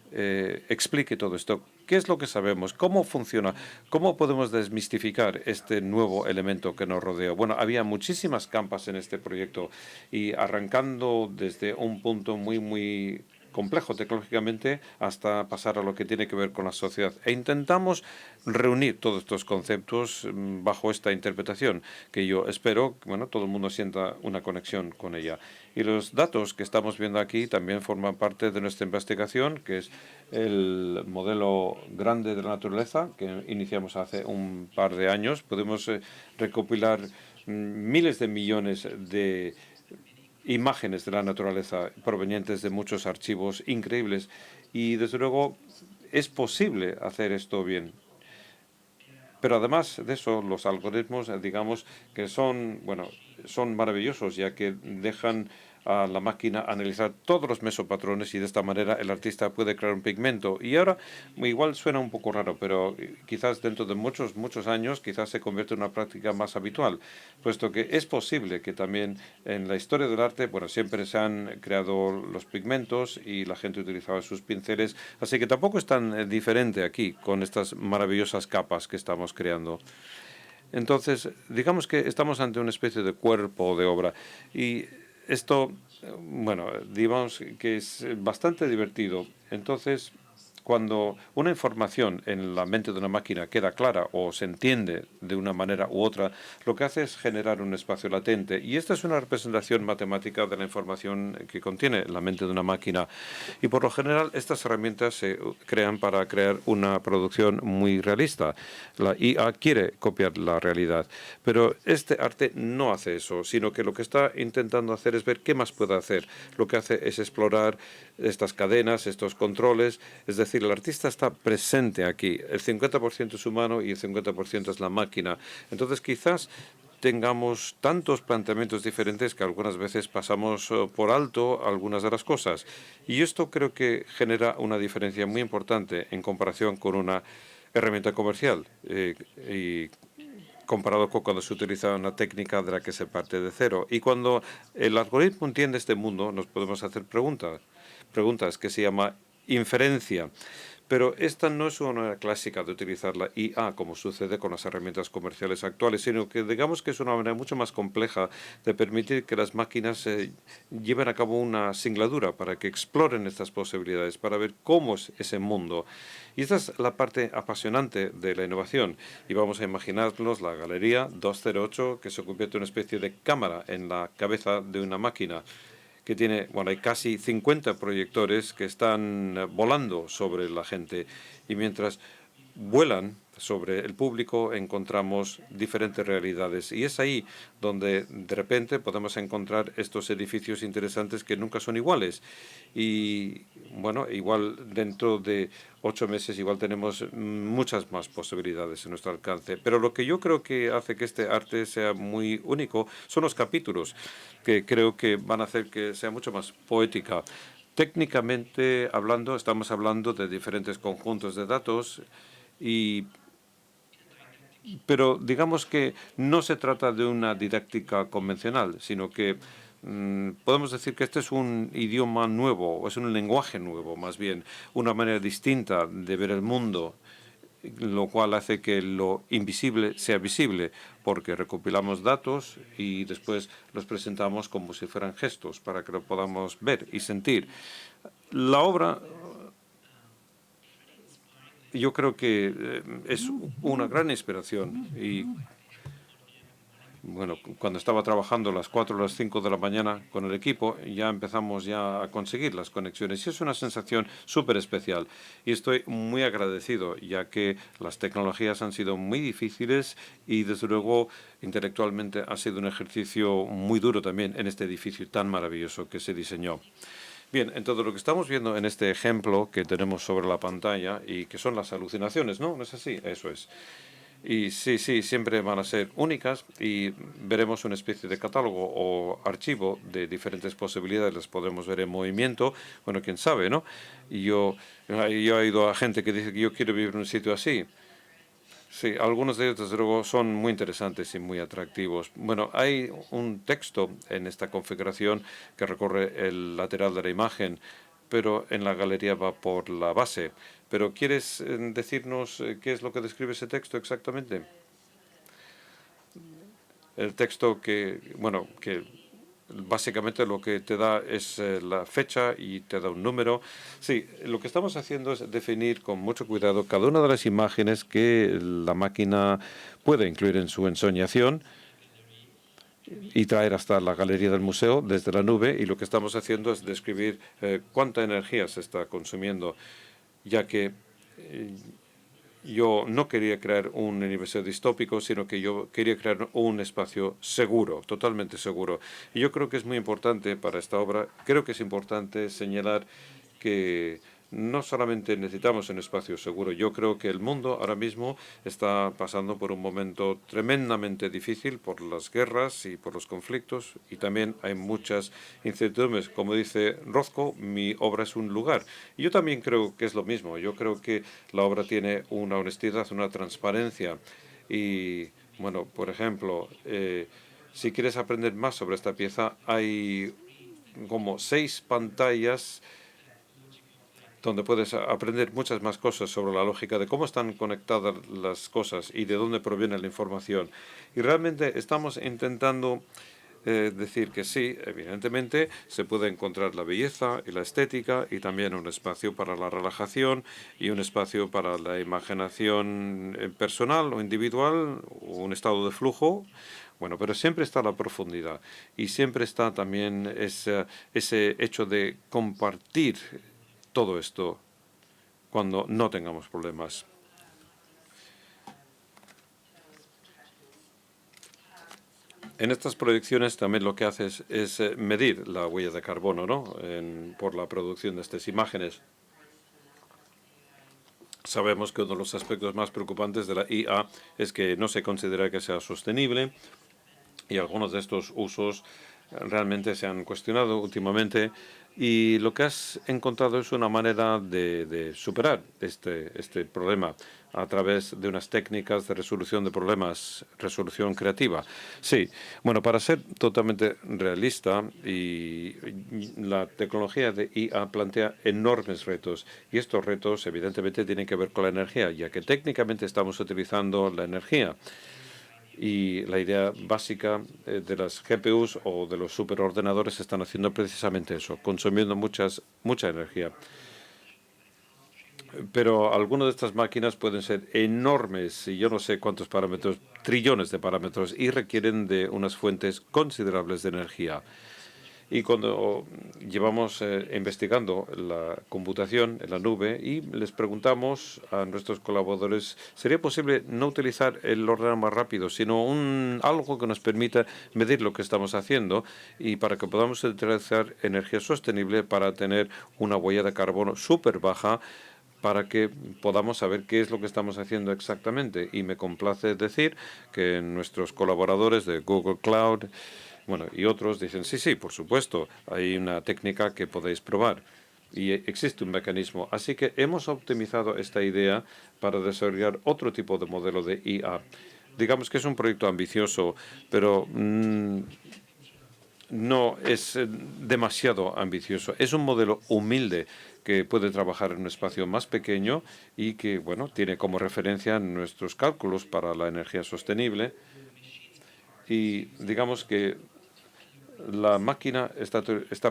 explique todo esto. ¿Qué es lo que sabemos? ¿Cómo funciona? ¿Cómo podemos desmistificar este nuevo elemento que nos rodea? Bueno, había muchísimas campas en este proyecto y arrancando desde un punto muy complejo tecnológicamente hasta pasar a lo que tiene que ver con la sociedad. E intentamos reunir todos estos conceptos bajo esta interpretación, que yo espero que todo el mundo sienta una conexión con ella. Y los datos que estamos viendo aquí también forman parte de nuestra investigación, que es el modelo grande de la naturaleza, que iniciamos hace un par de años. Podemos recopilar miles de millones de imágenes de la naturaleza provenientes de muchos archivos increíbles y, desde luego, es posible hacer esto bien. Pero además de eso, los algoritmos, digamos, que son maravillosos, ya que dejan a la máquina analizar todos los mesopatrones y de esta manera el artista puede crear un pigmento. Y ahora igual suena un poco raro, pero quizás dentro de muchos años quizás se convierte en una práctica más habitual, puesto que es posible que también en la historia del arte, siempre se han creado los pigmentos y la gente utilizaba sus pinceles, así que tampoco es tan diferente aquí con estas maravillosas capas que estamos creando. Entonces, digamos que estamos ante una especie de cuerpo de obra y esto, digamos que es bastante divertido. Entonces, cuando una información en la mente de una máquina queda clara o se entiende de una manera u otra, lo que hace es generar un espacio latente. Y esta es una representación matemática de la información que contiene la mente de una máquina. Y por lo general, estas herramientas se crean para crear una producción muy realista. La IA quiere copiar la realidad. Pero este arte no hace eso, sino que lo que está intentando hacer es ver qué más puede hacer. Lo que hace es explorar estas cadenas, estos controles, es decir, el artista está presente aquí. El 50% es humano y el 50% es la máquina. Entonces, quizás tengamos tantos planteamientos diferentes que algunas veces pasamos por alto algunas de las cosas. Y esto creo que genera una diferencia muy importante en comparación con una herramienta comercial y comparado con cuando se utiliza una técnica de la que se parte de cero. Y cuando el algoritmo entiende este mundo, nos podemos hacer preguntas que se llama inferencia. Pero esta no es una manera clásica de utilizar la IA, como sucede con las herramientas comerciales actuales, sino que digamos que es una manera mucho más compleja de permitir que las máquinas lleven a cabo una singladura para que exploren estas posibilidades, para ver cómo es ese mundo. Y esta es la parte apasionante de la innovación. Y vamos a imaginarnos la galería 208, que se convierte en una especie de cámara en la cabeza de una máquina que tiene, hay casi 50 proyectores que están volando sobre la gente y mientras vuelan sobre el público encontramos diferentes realidades y es ahí donde de repente podemos encontrar estos edificios interesantes que nunca son iguales y igual dentro de 8 meses igual tenemos muchas más posibilidades en nuestro alcance. Pero lo que yo creo que hace que este arte sea muy único son los capítulos, que creo que van a hacer que sea mucho más poética. Técnicamente hablando, estamos hablando de diferentes conjuntos de datos pero digamos que no se trata de una didáctica convencional, sino que podemos decir que este es un idioma nuevo, o es un lenguaje nuevo, más bien, una manera distinta de ver el mundo, lo cual hace que lo invisible sea visible, porque recopilamos datos y después los presentamos como si fueran gestos, para que lo podamos ver y sentir. La obra yo creo que es una gran inspiración y cuando estaba trabajando a las 4 o las 5 de la mañana con el equipo, ya empezamos ya a conseguir las conexiones. Y es una sensación súper especial. Y estoy muy agradecido, ya que las tecnologías han sido muy difíciles y, desde luego, intelectualmente ha sido un ejercicio muy duro también en este edificio tan maravilloso que se diseñó. Bien, entonces lo que estamos viendo en este ejemplo que tenemos sobre la pantalla y que son las alucinaciones, ¿no? ¿No es así? Eso es. Y sí, siempre van a ser únicas y veremos una especie de catálogo o archivo de diferentes posibilidades, las podremos ver en movimiento, quién sabe, ¿no? Y yo he oído a gente que dice que yo quiero vivir en un sitio así. Sí, algunos de ellos, desde luego, son muy interesantes y muy atractivos. Hay un texto en esta configuración que recorre el lateral de la imagen, pero en la galería va por la base. Pero ¿quieres decirnos qué es lo que describe ese texto exactamente? El texto que básicamente lo que te da es la fecha y te da un número. Sí, lo que estamos haciendo es definir con mucho cuidado cada una de las imágenes que la máquina puede incluir en su ensoñación y traer hasta la galería del museo desde la nube, y lo que estamos haciendo es describir cuánta energía se está consumiendo, ya que yo no quería crear un universo distópico, sino que yo quería crear un espacio seguro, totalmente seguro. Y yo creo que es muy importante para esta obra, creo que es importante señalar que no solamente necesitamos un espacio seguro. Yo creo que el mundo ahora mismo está pasando por un momento tremendamente difícil por las guerras y por los conflictos, y también hay muchas incertidumbres. Como dice Rothko, mi obra es un lugar. Y yo también creo que es lo mismo. Yo creo que la obra tiene una honestidad, una transparencia. Y, bueno, por ejemplo, si quieres aprender más sobre esta pieza, hay como 6 pantallas donde puedes aprender muchas más cosas sobre la lógica de cómo están conectadas las cosas y de dónde proviene la información. Y realmente estamos intentando decir que sí, evidentemente se puede encontrar la belleza y la estética, y también un espacio para la relajación y un espacio para la imaginación personal o individual, o un estado de flujo. Bueno, pero siempre está la profundidad y siempre está también ese hecho de compartir todo esto cuando no tengamos problemas. En estas proyecciones también lo que haces es medir la huella de carbono, ¿no? Por la producción de estas imágenes. Sabemos que uno de los aspectos más preocupantes de la IA es que no se considera que sea sostenible, y algunos de estos usos realmente se han cuestionado últimamente, y lo que has encontrado es una manera de superar este problema a través de unas técnicas de resolución de problemas, resolución creativa. Sí, bueno, para ser totalmente realista, y la tecnología de IA plantea enormes retos, y estos retos evidentemente tienen que ver con la energía, ya que técnicamente estamos utilizando la energía. Y la idea básica de las GPUs o de los superordenadores están haciendo precisamente eso, consumiendo mucha energía. Pero algunas de estas máquinas pueden ser enormes, y yo no sé cuántos parámetros, trillones de parámetros, y requieren de unas fuentes considerables de energía. Y cuando llevamos investigando la computación en la nube y les preguntamos a nuestros colaboradores, ¿sería posible no utilizar el ordenador más rápido, sino algo que nos permita medir lo que estamos haciendo, y para que podamos utilizar energía sostenible para tener una huella de carbono súper baja, para que podamos saber qué es lo que estamos haciendo exactamente? Y me complace decir que nuestros colaboradores de Google Cloud, bueno, y otros dicen, sí, sí, por supuesto, hay una técnica que podéis probar y existe un mecanismo. Así que hemos optimizado esta idea para desarrollar otro tipo de modelo de IA. Digamos que es un proyecto ambicioso, pero no es demasiado ambicioso. Es un modelo humilde que puede trabajar en un espacio más pequeño y que, bueno, tiene como referencia nuestros cálculos para la energía sostenible. Y digamos que la máquina está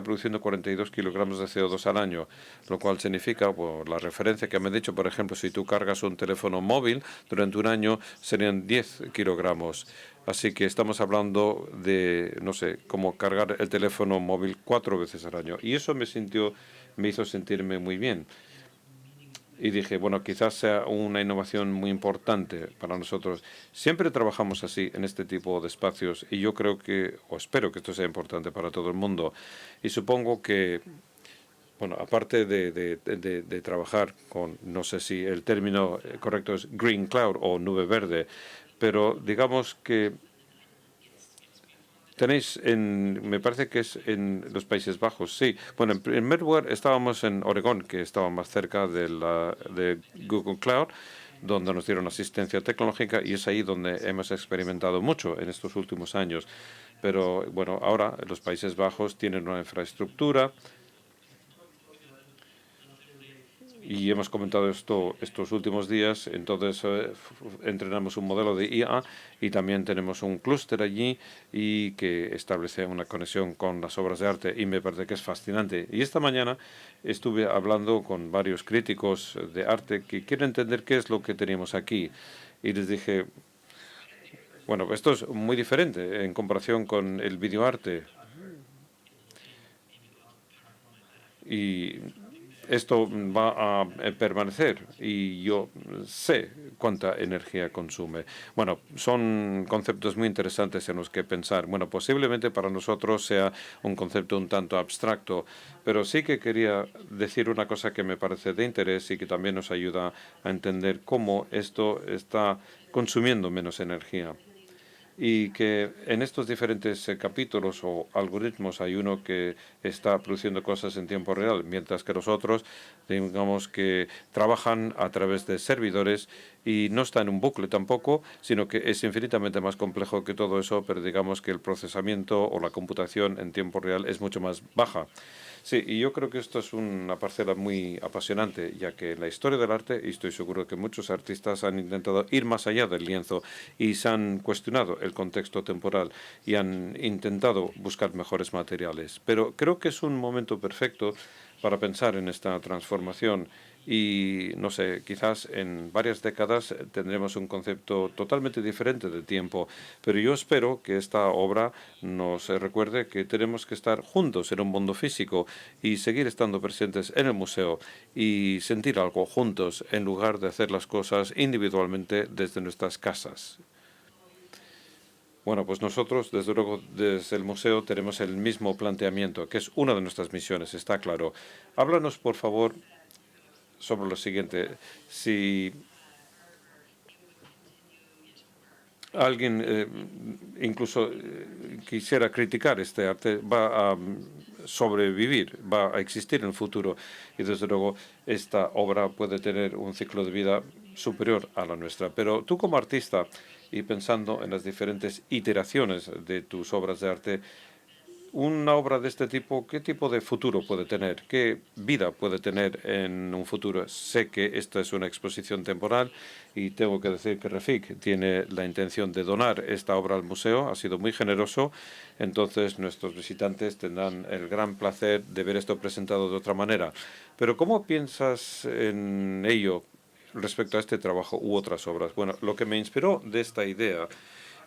produciendo 42 kilogramos de CO2 al año, lo cual significa, por la referencia que me he dicho, por ejemplo, si tú cargas un teléfono móvil durante un año, serían 10 kilogramos. Así que estamos hablando de, no sé, como cargar el teléfono móvil 4 veces al año. Y eso me hizo sentirme muy bien. Y dije, bueno, quizás sea una innovación muy importante para nosotros. Siempre trabajamos así en este tipo de espacios, y yo creo que, o espero que esto sea importante para todo el mundo. Y supongo que, bueno, aparte de trabajar con, no sé si el término correcto es Green Cloud o nube verde, pero digamos que tenéis me parece que es en los Países Bajos, sí. Bueno, en primer lugar estábamos en Oregón, que estaba más cerca de Google Cloud, donde nos dieron asistencia tecnológica, y es ahí donde hemos experimentado mucho en estos últimos años. Pero bueno, ahora los Países Bajos tienen una infraestructura y hemos comentado esto estos últimos días. Entonces entrenamos un modelo de IA y también tenemos un clúster allí y que establece una conexión con las obras de arte y me parece que es fascinante. Y esta mañana estuve hablando con varios críticos de arte que quieren entender qué es lo que teníamos aquí y les dije, bueno, esto es muy diferente en comparación con el videoarte. Y esto va a permanecer y yo sé cuánta energía consume. Bueno, son conceptos muy interesantes en los que pensar. Bueno, posiblemente para nosotros sea un concepto un tanto abstracto, pero sí que quería decir una cosa que me parece de interés y que también nos ayuda a entender cómo esto está consumiendo menos energía. Y que en estos diferentes capítulos o algoritmos hay uno que está produciendo cosas en tiempo real, mientras que los otros, digamos que trabajan a través de servidores y no está en un bucle tampoco, sino que es infinitamente más complejo que todo eso, pero digamos que el procesamiento o la computación en tiempo real es mucho más baja. Sí, y yo creo que esto es una parcela muy apasionante, ya que en la historia del arte, y estoy seguro que muchos artistas han intentado ir más allá del lienzo y se han cuestionado el contexto temporal y han intentado buscar mejores materiales. Pero creo que es un momento perfecto para pensar en esta transformación y, no sé, quizás en varias décadas tendremos un concepto totalmente diferente de tiempo, pero yo espero que esta obra nos recuerde que tenemos que estar juntos en un mundo físico y seguir estando presentes en el museo y sentir algo juntos en lugar de hacer las cosas individualmente desde nuestras casas. Bueno, pues nosotros, desde luego, desde el museo tenemos el mismo planteamiento, que es una de nuestras misiones, está claro. Háblanos, por favor, sobre lo siguiente. Si alguien incluso quisiera criticar este arte, va a sobrevivir, va a existir en el futuro y desde luego esta obra puede tener un ciclo de vida superior a la nuestra. Pero tú como artista y pensando en las diferentes iteraciones de tus obras de arte, una obra de este tipo, ¿qué tipo de futuro puede tener? ¿Qué vida puede tener en un futuro? Sé que esta es una exposición temporal y tengo que decir que Refik tiene la intención de donar esta obra al museo. Ha sido muy generoso. Entonces, nuestros visitantes tendrán el gran placer de ver esto presentado de otra manera. Pero, ¿cómo piensas en ello respecto a este trabajo u otras obras? Bueno, lo que me inspiró de esta idea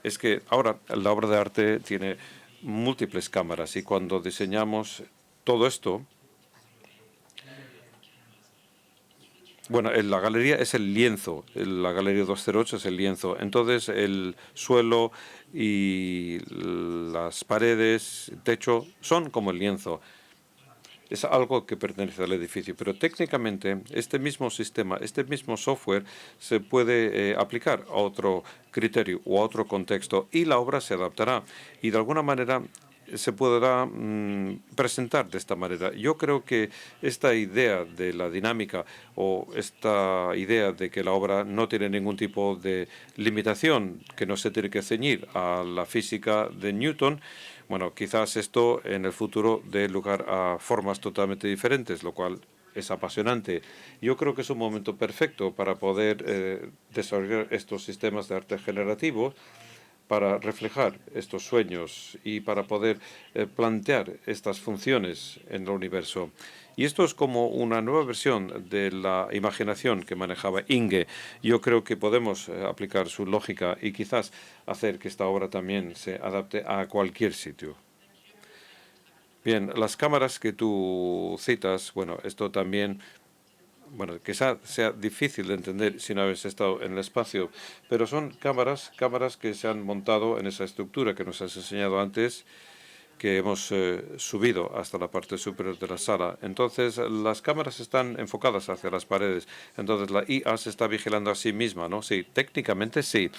es que ahora la obra de arte tiene múltiples cámaras y cuando diseñamos todo esto, bueno, la galería es el lienzo, la galería 208 es el lienzo, entonces el suelo y las paredes, el techo son como el lienzo. Es algo que pertenece al edificio, pero técnicamente este mismo sistema, este mismo software se puede aplicar a otro criterio o a otro contexto y la obra se adaptará y de alguna manera se podrá presentar de esta manera. Yo creo que esta idea de la dinámica o esta idea de que la obra no tiene ningún tipo de limitación, que no se tiene que ceñir a la física de Newton, bueno, quizás esto en el futuro dé lugar a formas totalmente diferentes, lo cual es apasionante. Yo creo que es un momento perfecto para poder desarrollar estos sistemas de arte generativo, para reflejar estos sueños y para poder plantear estas funciones en el universo. Y esto es como una nueva versión de la imaginación que manejaba Inge. Yo creo que podemos aplicar su lógica y quizás hacer que esta obra también se adapte a cualquier sitio. Bien, las cámaras que tú citas, bueno, esto también, bueno, quizá sea difícil de entender si no habéis estado en el espacio, pero son cámaras que se han montado en esa estructura que nos has enseñado antes, que hemos subido hasta la parte superior de la sala. Entonces, las cámaras están enfocadas hacia las paredes. Entonces, la IA se está vigilando a sí misma, ¿no? Sí, técnicamente sí.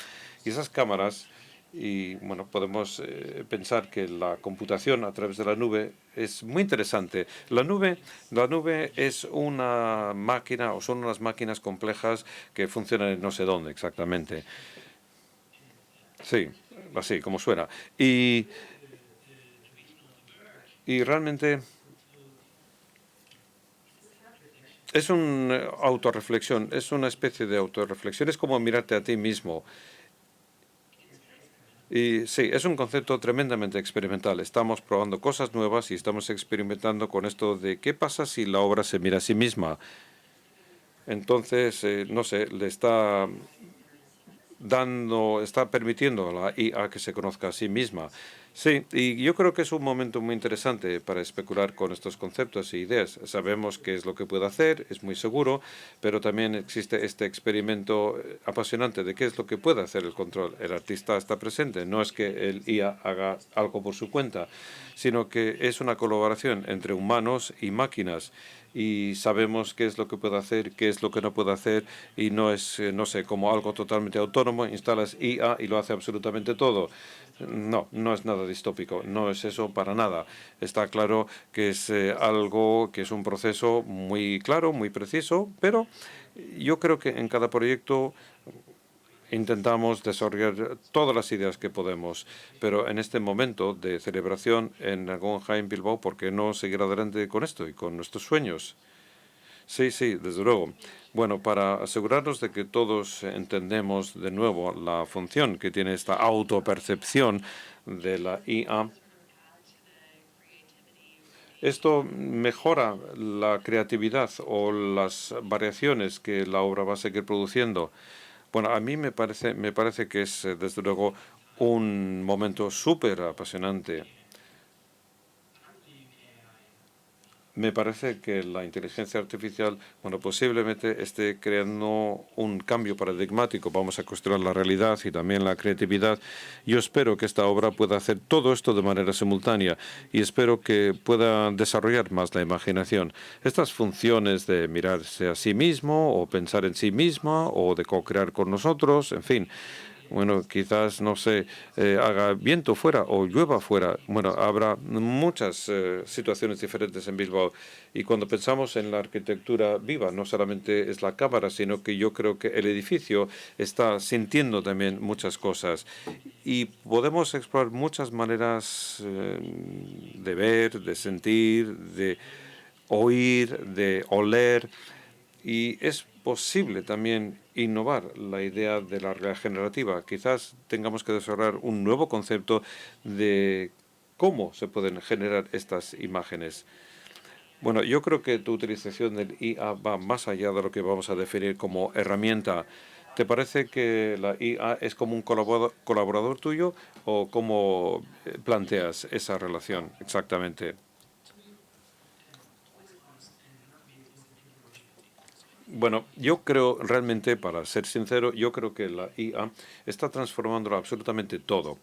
Y esas cámaras, y bueno, podemos pensar que la computación a través de la nube es muy interesante. La nube es una máquina o son unas máquinas complejas que funcionan en no sé dónde exactamente. Sí, así como suena. Y realmente Es una autorreflexión, es una especie de autorreflexión, es como mirarte a ti mismo. Y sí, es un concepto tremendamente experimental. Estamos probando cosas nuevas y estamos experimentando con esto de qué pasa si la obra se mira a sí misma. Entonces, no sé, le está permitiendo a la IA que se conozca a sí misma. Sí, y yo creo que es un momento muy interesante para especular con estos conceptos e ideas. Sabemos qué es lo que puede hacer, es muy seguro, pero también existe este experimento apasionante de qué es lo que puede hacer el control. El artista está presente, no es que el IA haga algo por su cuenta, sino que es una colaboración entre humanos y máquinas. Y sabemos qué es lo que puede hacer, qué es lo que no puede hacer, y no es, no sé, como algo totalmente autónomo, instalas IA y lo hace absolutamente todo. No, no es nada distópico, no es eso para nada. Está claro que es algo que es un proceso muy claro, muy preciso, pero yo creo que en cada proyecto intentamos desarrollar todas las ideas que podemos, pero en este momento de celebración en Guggenheim Bilbao, ¿por qué no seguir adelante con esto y con nuestros sueños? Sí, sí, desde luego. Bueno, para asegurarnos de que todos entendemos de nuevo la función que tiene esta autopercepción de la IA, esto mejora la creatividad o las variaciones que la obra va a seguir produciendo. Bueno, a mí me parece que es desde luego un momento súper apasionante. Me parece que la inteligencia artificial, bueno, posiblemente esté creando un cambio paradigmático. Vamos a cuestionar la realidad y también la creatividad. Yo espero que esta obra pueda hacer todo esto de manera simultánea y espero que pueda desarrollar más la imaginación. Estas funciones de mirarse a sí mismo o pensar en sí misma o de co-crear con nosotros, en fin. Bueno, quizás, no sé, haga viento fuera o llueva fuera. Bueno, habrá muchas situaciones diferentes en Bilbao. Y cuando pensamos en la arquitectura viva, no solamente es la cámara, sino que yo creo que el edificio está sintiendo también muchas cosas. Y podemos explorar muchas maneras de ver, de sentir, de oír, de oler. Y es posible también innovar la idea de la realidad generativa. Quizás tengamos que desarrollar un nuevo concepto de cómo se pueden generar estas imágenes. Bueno, yo creo que tu utilización del IA va más allá de lo que vamos a definir como herramienta. ¿Te parece que la IA es como un colaborador tuyo o cómo planteas esa relación exactamente? Bueno, yo creo realmente, para ser sincero, yo creo que la IA está transformándolo absolutamente todo.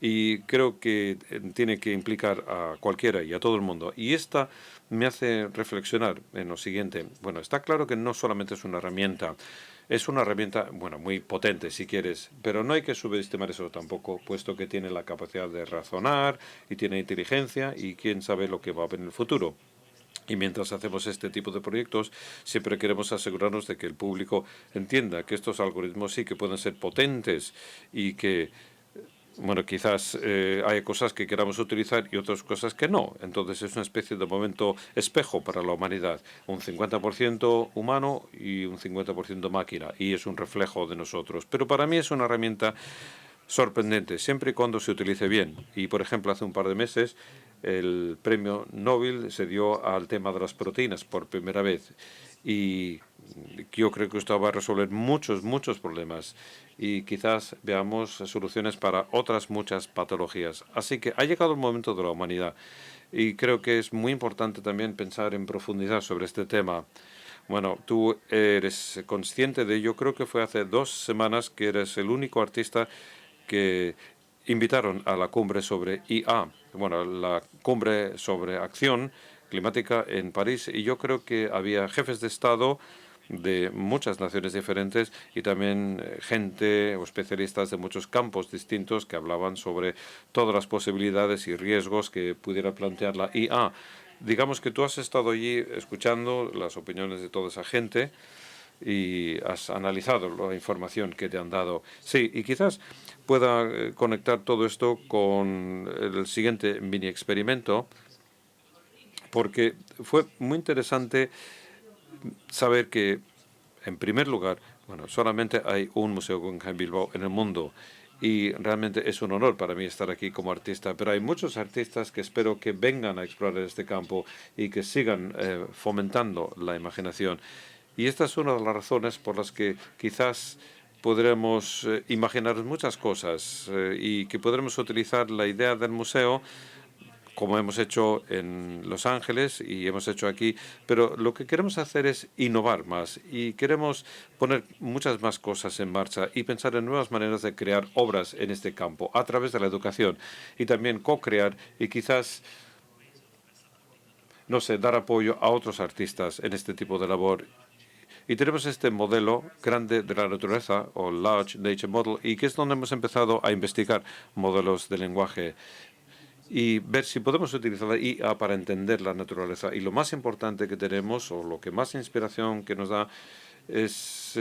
Y creo que tiene que implicar a cualquiera y a todo el mundo. Y esta me hace reflexionar en lo siguiente. Bueno, está claro que no solamente es una herramienta, bueno, muy potente si quieres, pero no hay que subestimar eso tampoco, puesto que tiene la capacidad de razonar y tiene inteligencia y quién sabe lo que va a haber en el futuro. Y mientras hacemos este tipo de proyectos, siempre queremos asegurarnos de que el público entienda que estos algoritmos sí que pueden ser potentes y que, bueno, quizás hay cosas que queramos utilizar y otras cosas que no. Entonces es una especie de momento espejo para la humanidad. Un 50% humano y un 50% máquina. Y es un reflejo de nosotros. Pero para mí es una herramienta sorprendente, siempre y cuando se utilice bien. Y, por ejemplo, hace un par de meses el premio Nobel se dio al tema de las proteínas por primera vez. Y yo creo que esto va a resolver muchos problemas y quizás veamos soluciones para otras muchas patologías. Así que ha llegado el momento de la humanidad y creo que es muy importante también pensar en profundidad sobre este tema. Bueno, tú eres consciente de ello. Creo que fue hace 2 semanas que eres el único artista que invitaron a la cumbre sobre IA, bueno, la cumbre sobre acción climática en París, y yo creo que había jefes de Estado de muchas naciones diferentes y también gente o especialistas de muchos campos distintos que hablaban sobre todas las posibilidades y riesgos que pudiera plantear la IA. Digamos que tú has estado allí escuchando las opiniones de toda esa gente y has analizado la información que te han dado. Sí, y quizás pueda conectar todo esto con el siguiente mini experimento, porque fue muy interesante saber que, en primer lugar, bueno, solamente hay un museo Guggenheim Bilbao en el mundo y realmente es un honor para mí estar aquí como artista, pero hay muchos artistas que espero que vengan a explorar este campo y que sigan fomentando la imaginación. Y esta es una de las razones por las que quizás podremos imaginar muchas cosas y que podremos utilizar la idea del museo como hemos hecho en Los Ángeles y hemos hecho aquí, pero lo que queremos hacer es innovar más y queremos poner muchas más cosas en marcha y pensar en nuevas maneras de crear obras en este campo a través de la educación y también co-crear y quizás, no sé, dar apoyo a otros artistas en este tipo de labor. Y tenemos este modelo grande de la naturaleza, o Large Nature Model, y que es donde hemos empezado a investigar modelos de lenguaje y ver si podemos utilizar la IA para entender la naturaleza. Y lo más importante que tenemos, o lo que más inspiración que nos da, es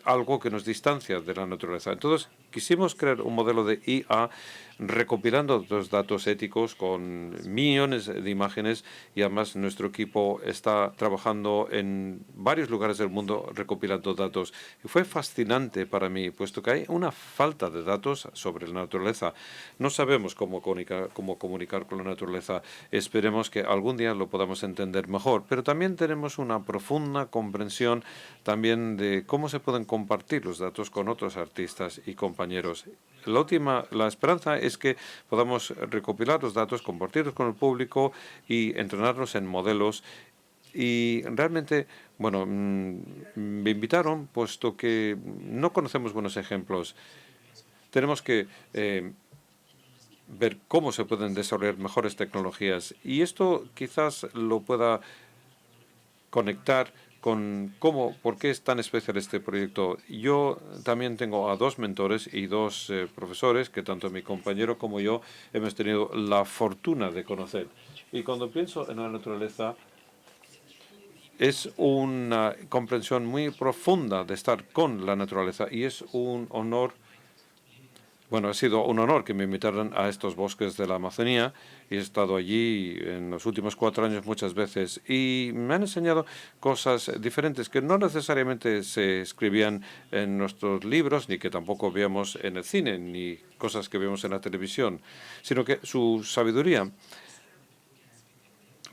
algo que nos distancia de la naturaleza. Entonces, quisimos crear un modelo de IA recopilando los datos éticos con millones de imágenes y además nuestro equipo está trabajando en varios lugares del mundo recopilando datos. Y fue fascinante para mí, puesto que hay una falta de datos sobre la naturaleza. No sabemos cómo comunicar con la naturaleza. Esperemos que algún día lo podamos entender mejor, pero también tenemos una profunda comprensión también de cómo se pueden compartir los datos con otros artistas y compañeros. La esperanza es que podamos recopilar los datos, compartirlos con el público y entrenarlos en modelos. Y realmente, bueno, me invitaron, puesto que no conocemos buenos ejemplos. Tenemos que ver cómo se pueden desarrollar mejores tecnologías. Y esto quizás lo pueda conectar con por qué es tan especial este proyecto. Yo también tengo a dos mentores y dos profesores que tanto mi compañero como yo hemos tenido la fortuna de conocer. Y cuando pienso en la naturaleza, es una comprensión muy profunda de estar con la naturaleza y es un honor. Bueno, ha sido un honor que me invitaran a estos bosques de la Amazonía y he estado allí en los últimos 4 años muchas veces y me han enseñado cosas diferentes que no necesariamente se escribían en nuestros libros ni que tampoco veíamos en el cine ni cosas que vemos en la televisión, sino que su sabiduría.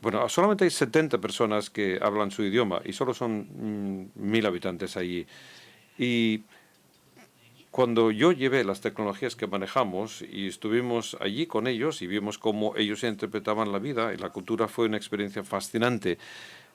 Bueno, solamente hay 70 personas que hablan su idioma y solo son 1000 habitantes allí. Y cuando yo llevé las tecnologías que manejamos y estuvimos allí con ellos y vimos cómo ellos interpretaban la vida y la cultura, fue una experiencia fascinante.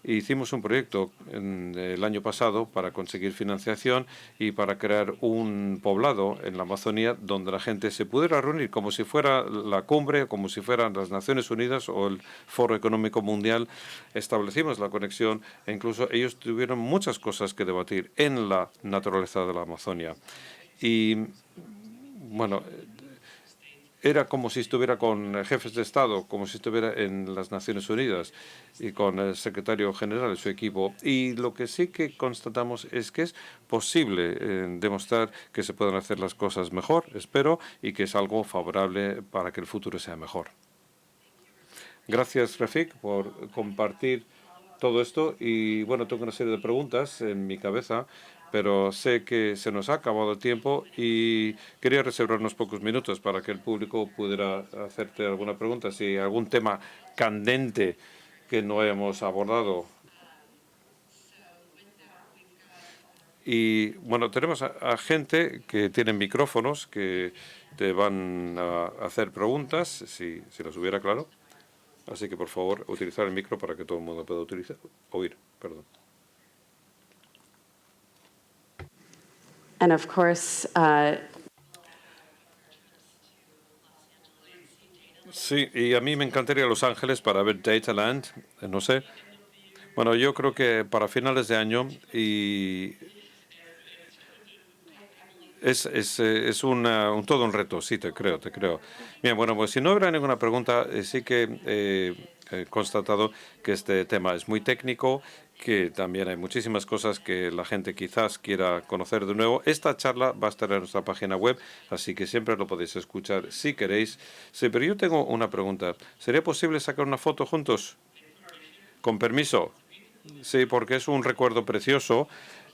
Hicimos un proyecto el año pasado para conseguir financiación y para crear un poblado en la Amazonía donde la gente se pudiera reunir como si fuera la cumbre, como si fueran las Naciones Unidas o el Foro Económico Mundial. Establecimos la conexión e incluso ellos tuvieron muchas cosas que debatir en la naturaleza de la Amazonía. Y bueno, era como si estuviera con jefes de Estado, como si estuviera en las Naciones Unidas y con el secretario general de su equipo. Y lo que sí que constatamos es que es posible demostrar que se pueden hacer las cosas mejor, espero, y que es algo favorable para que el futuro sea mejor. Gracias, Rafik, por compartir todo esto. Y bueno, tengo una serie de preguntas en mi cabeza, pero sé que se nos ha acabado el tiempo y quería reservar unos pocos minutos para que el público pudiera hacerte alguna pregunta, si hay algún tema candente que no hayamos abordado. Y bueno, tenemos a gente que tiene micrófonos que te van a hacer preguntas, si las hubiera, claro. Así que, por favor, utilizar el micro para que todo el mundo pueda oír. Perdón. And of course, Sí, y a mí me encantaría Los Ángeles para ver Dataland, no sé. Bueno, yo creo que para finales de año y es todo un reto, sí, te creo. Bien, bueno, pues si no habrá ninguna pregunta, sí que he constatado que este tema es muy técnico, que también hay muchísimas cosas que la gente quizás quiera conocer de nuevo. Esta charla va a estar en nuestra página web, así que siempre lo podéis escuchar si queréis. Sí, pero yo tengo una pregunta. ¿Sería posible sacar una foto juntos? Con permiso. Sí, porque es un recuerdo precioso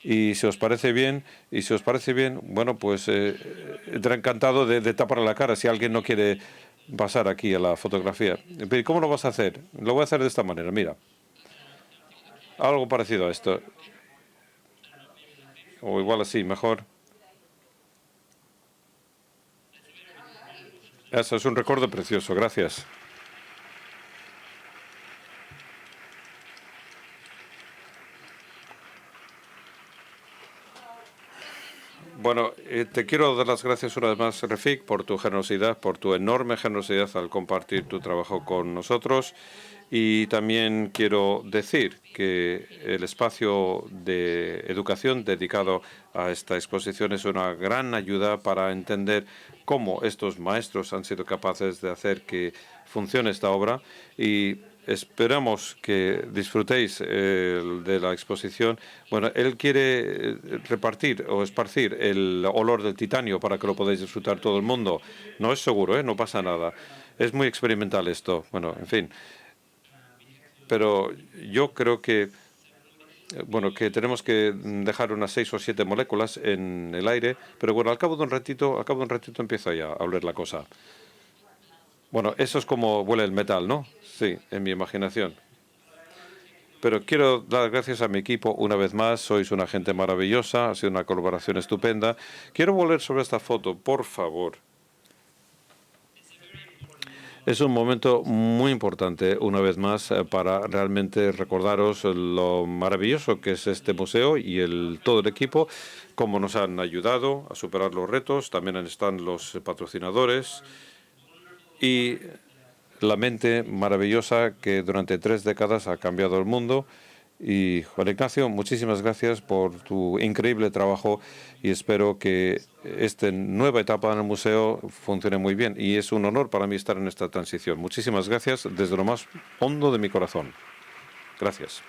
y si os parece bien, bueno, pues estaré encantado de tapar la cara si alguien no quiere pasar aquí a la fotografía. Pero ¿cómo lo vas a hacer? Lo voy a hacer de esta manera, mira. Algo parecido a esto. O igual así, mejor. Eso es un recuerdo precioso, gracias. Bueno, te quiero dar las gracias una vez más, Refik, por tu generosidad, por tu enorme generosidad al compartir tu trabajo con nosotros. Y también quiero decir que el espacio de educación dedicado a esta exposición es una gran ayuda para entender cómo estos maestros han sido capaces de hacer que funcione esta obra y esperamos que disfrutéis de la exposición. Bueno, él quiere repartir o esparcir el olor del titanio para que lo podáis disfrutar todo el mundo. No es seguro, no pasa nada. Es muy experimental esto. Bueno, en fin. Pero yo creo que bueno, que tenemos que dejar unas 6 o 7 moléculas en el aire, pero bueno, al cabo de un ratito empieza ya a oler la cosa. Bueno, eso es como huele el metal, ¿no? Sí, en mi imaginación. Pero quiero dar gracias a mi equipo una vez más. Sois una gente maravillosa, ha sido una colaboración estupenda. Quiero volver sobre esta foto, por favor. Es un momento muy importante, una vez más, para realmente recordaros lo maravilloso que es este museo y todo el equipo, cómo nos han ayudado a superar los retos. También están los patrocinadores y la mente maravillosa que durante 3 décadas ha cambiado el mundo. Y Juan Ignacio, muchísimas gracias por tu increíble trabajo y espero que esta nueva etapa en el museo funcione muy bien. Y es un honor para mí estar en esta transición. Muchísimas gracias desde lo más hondo de mi corazón. Gracias.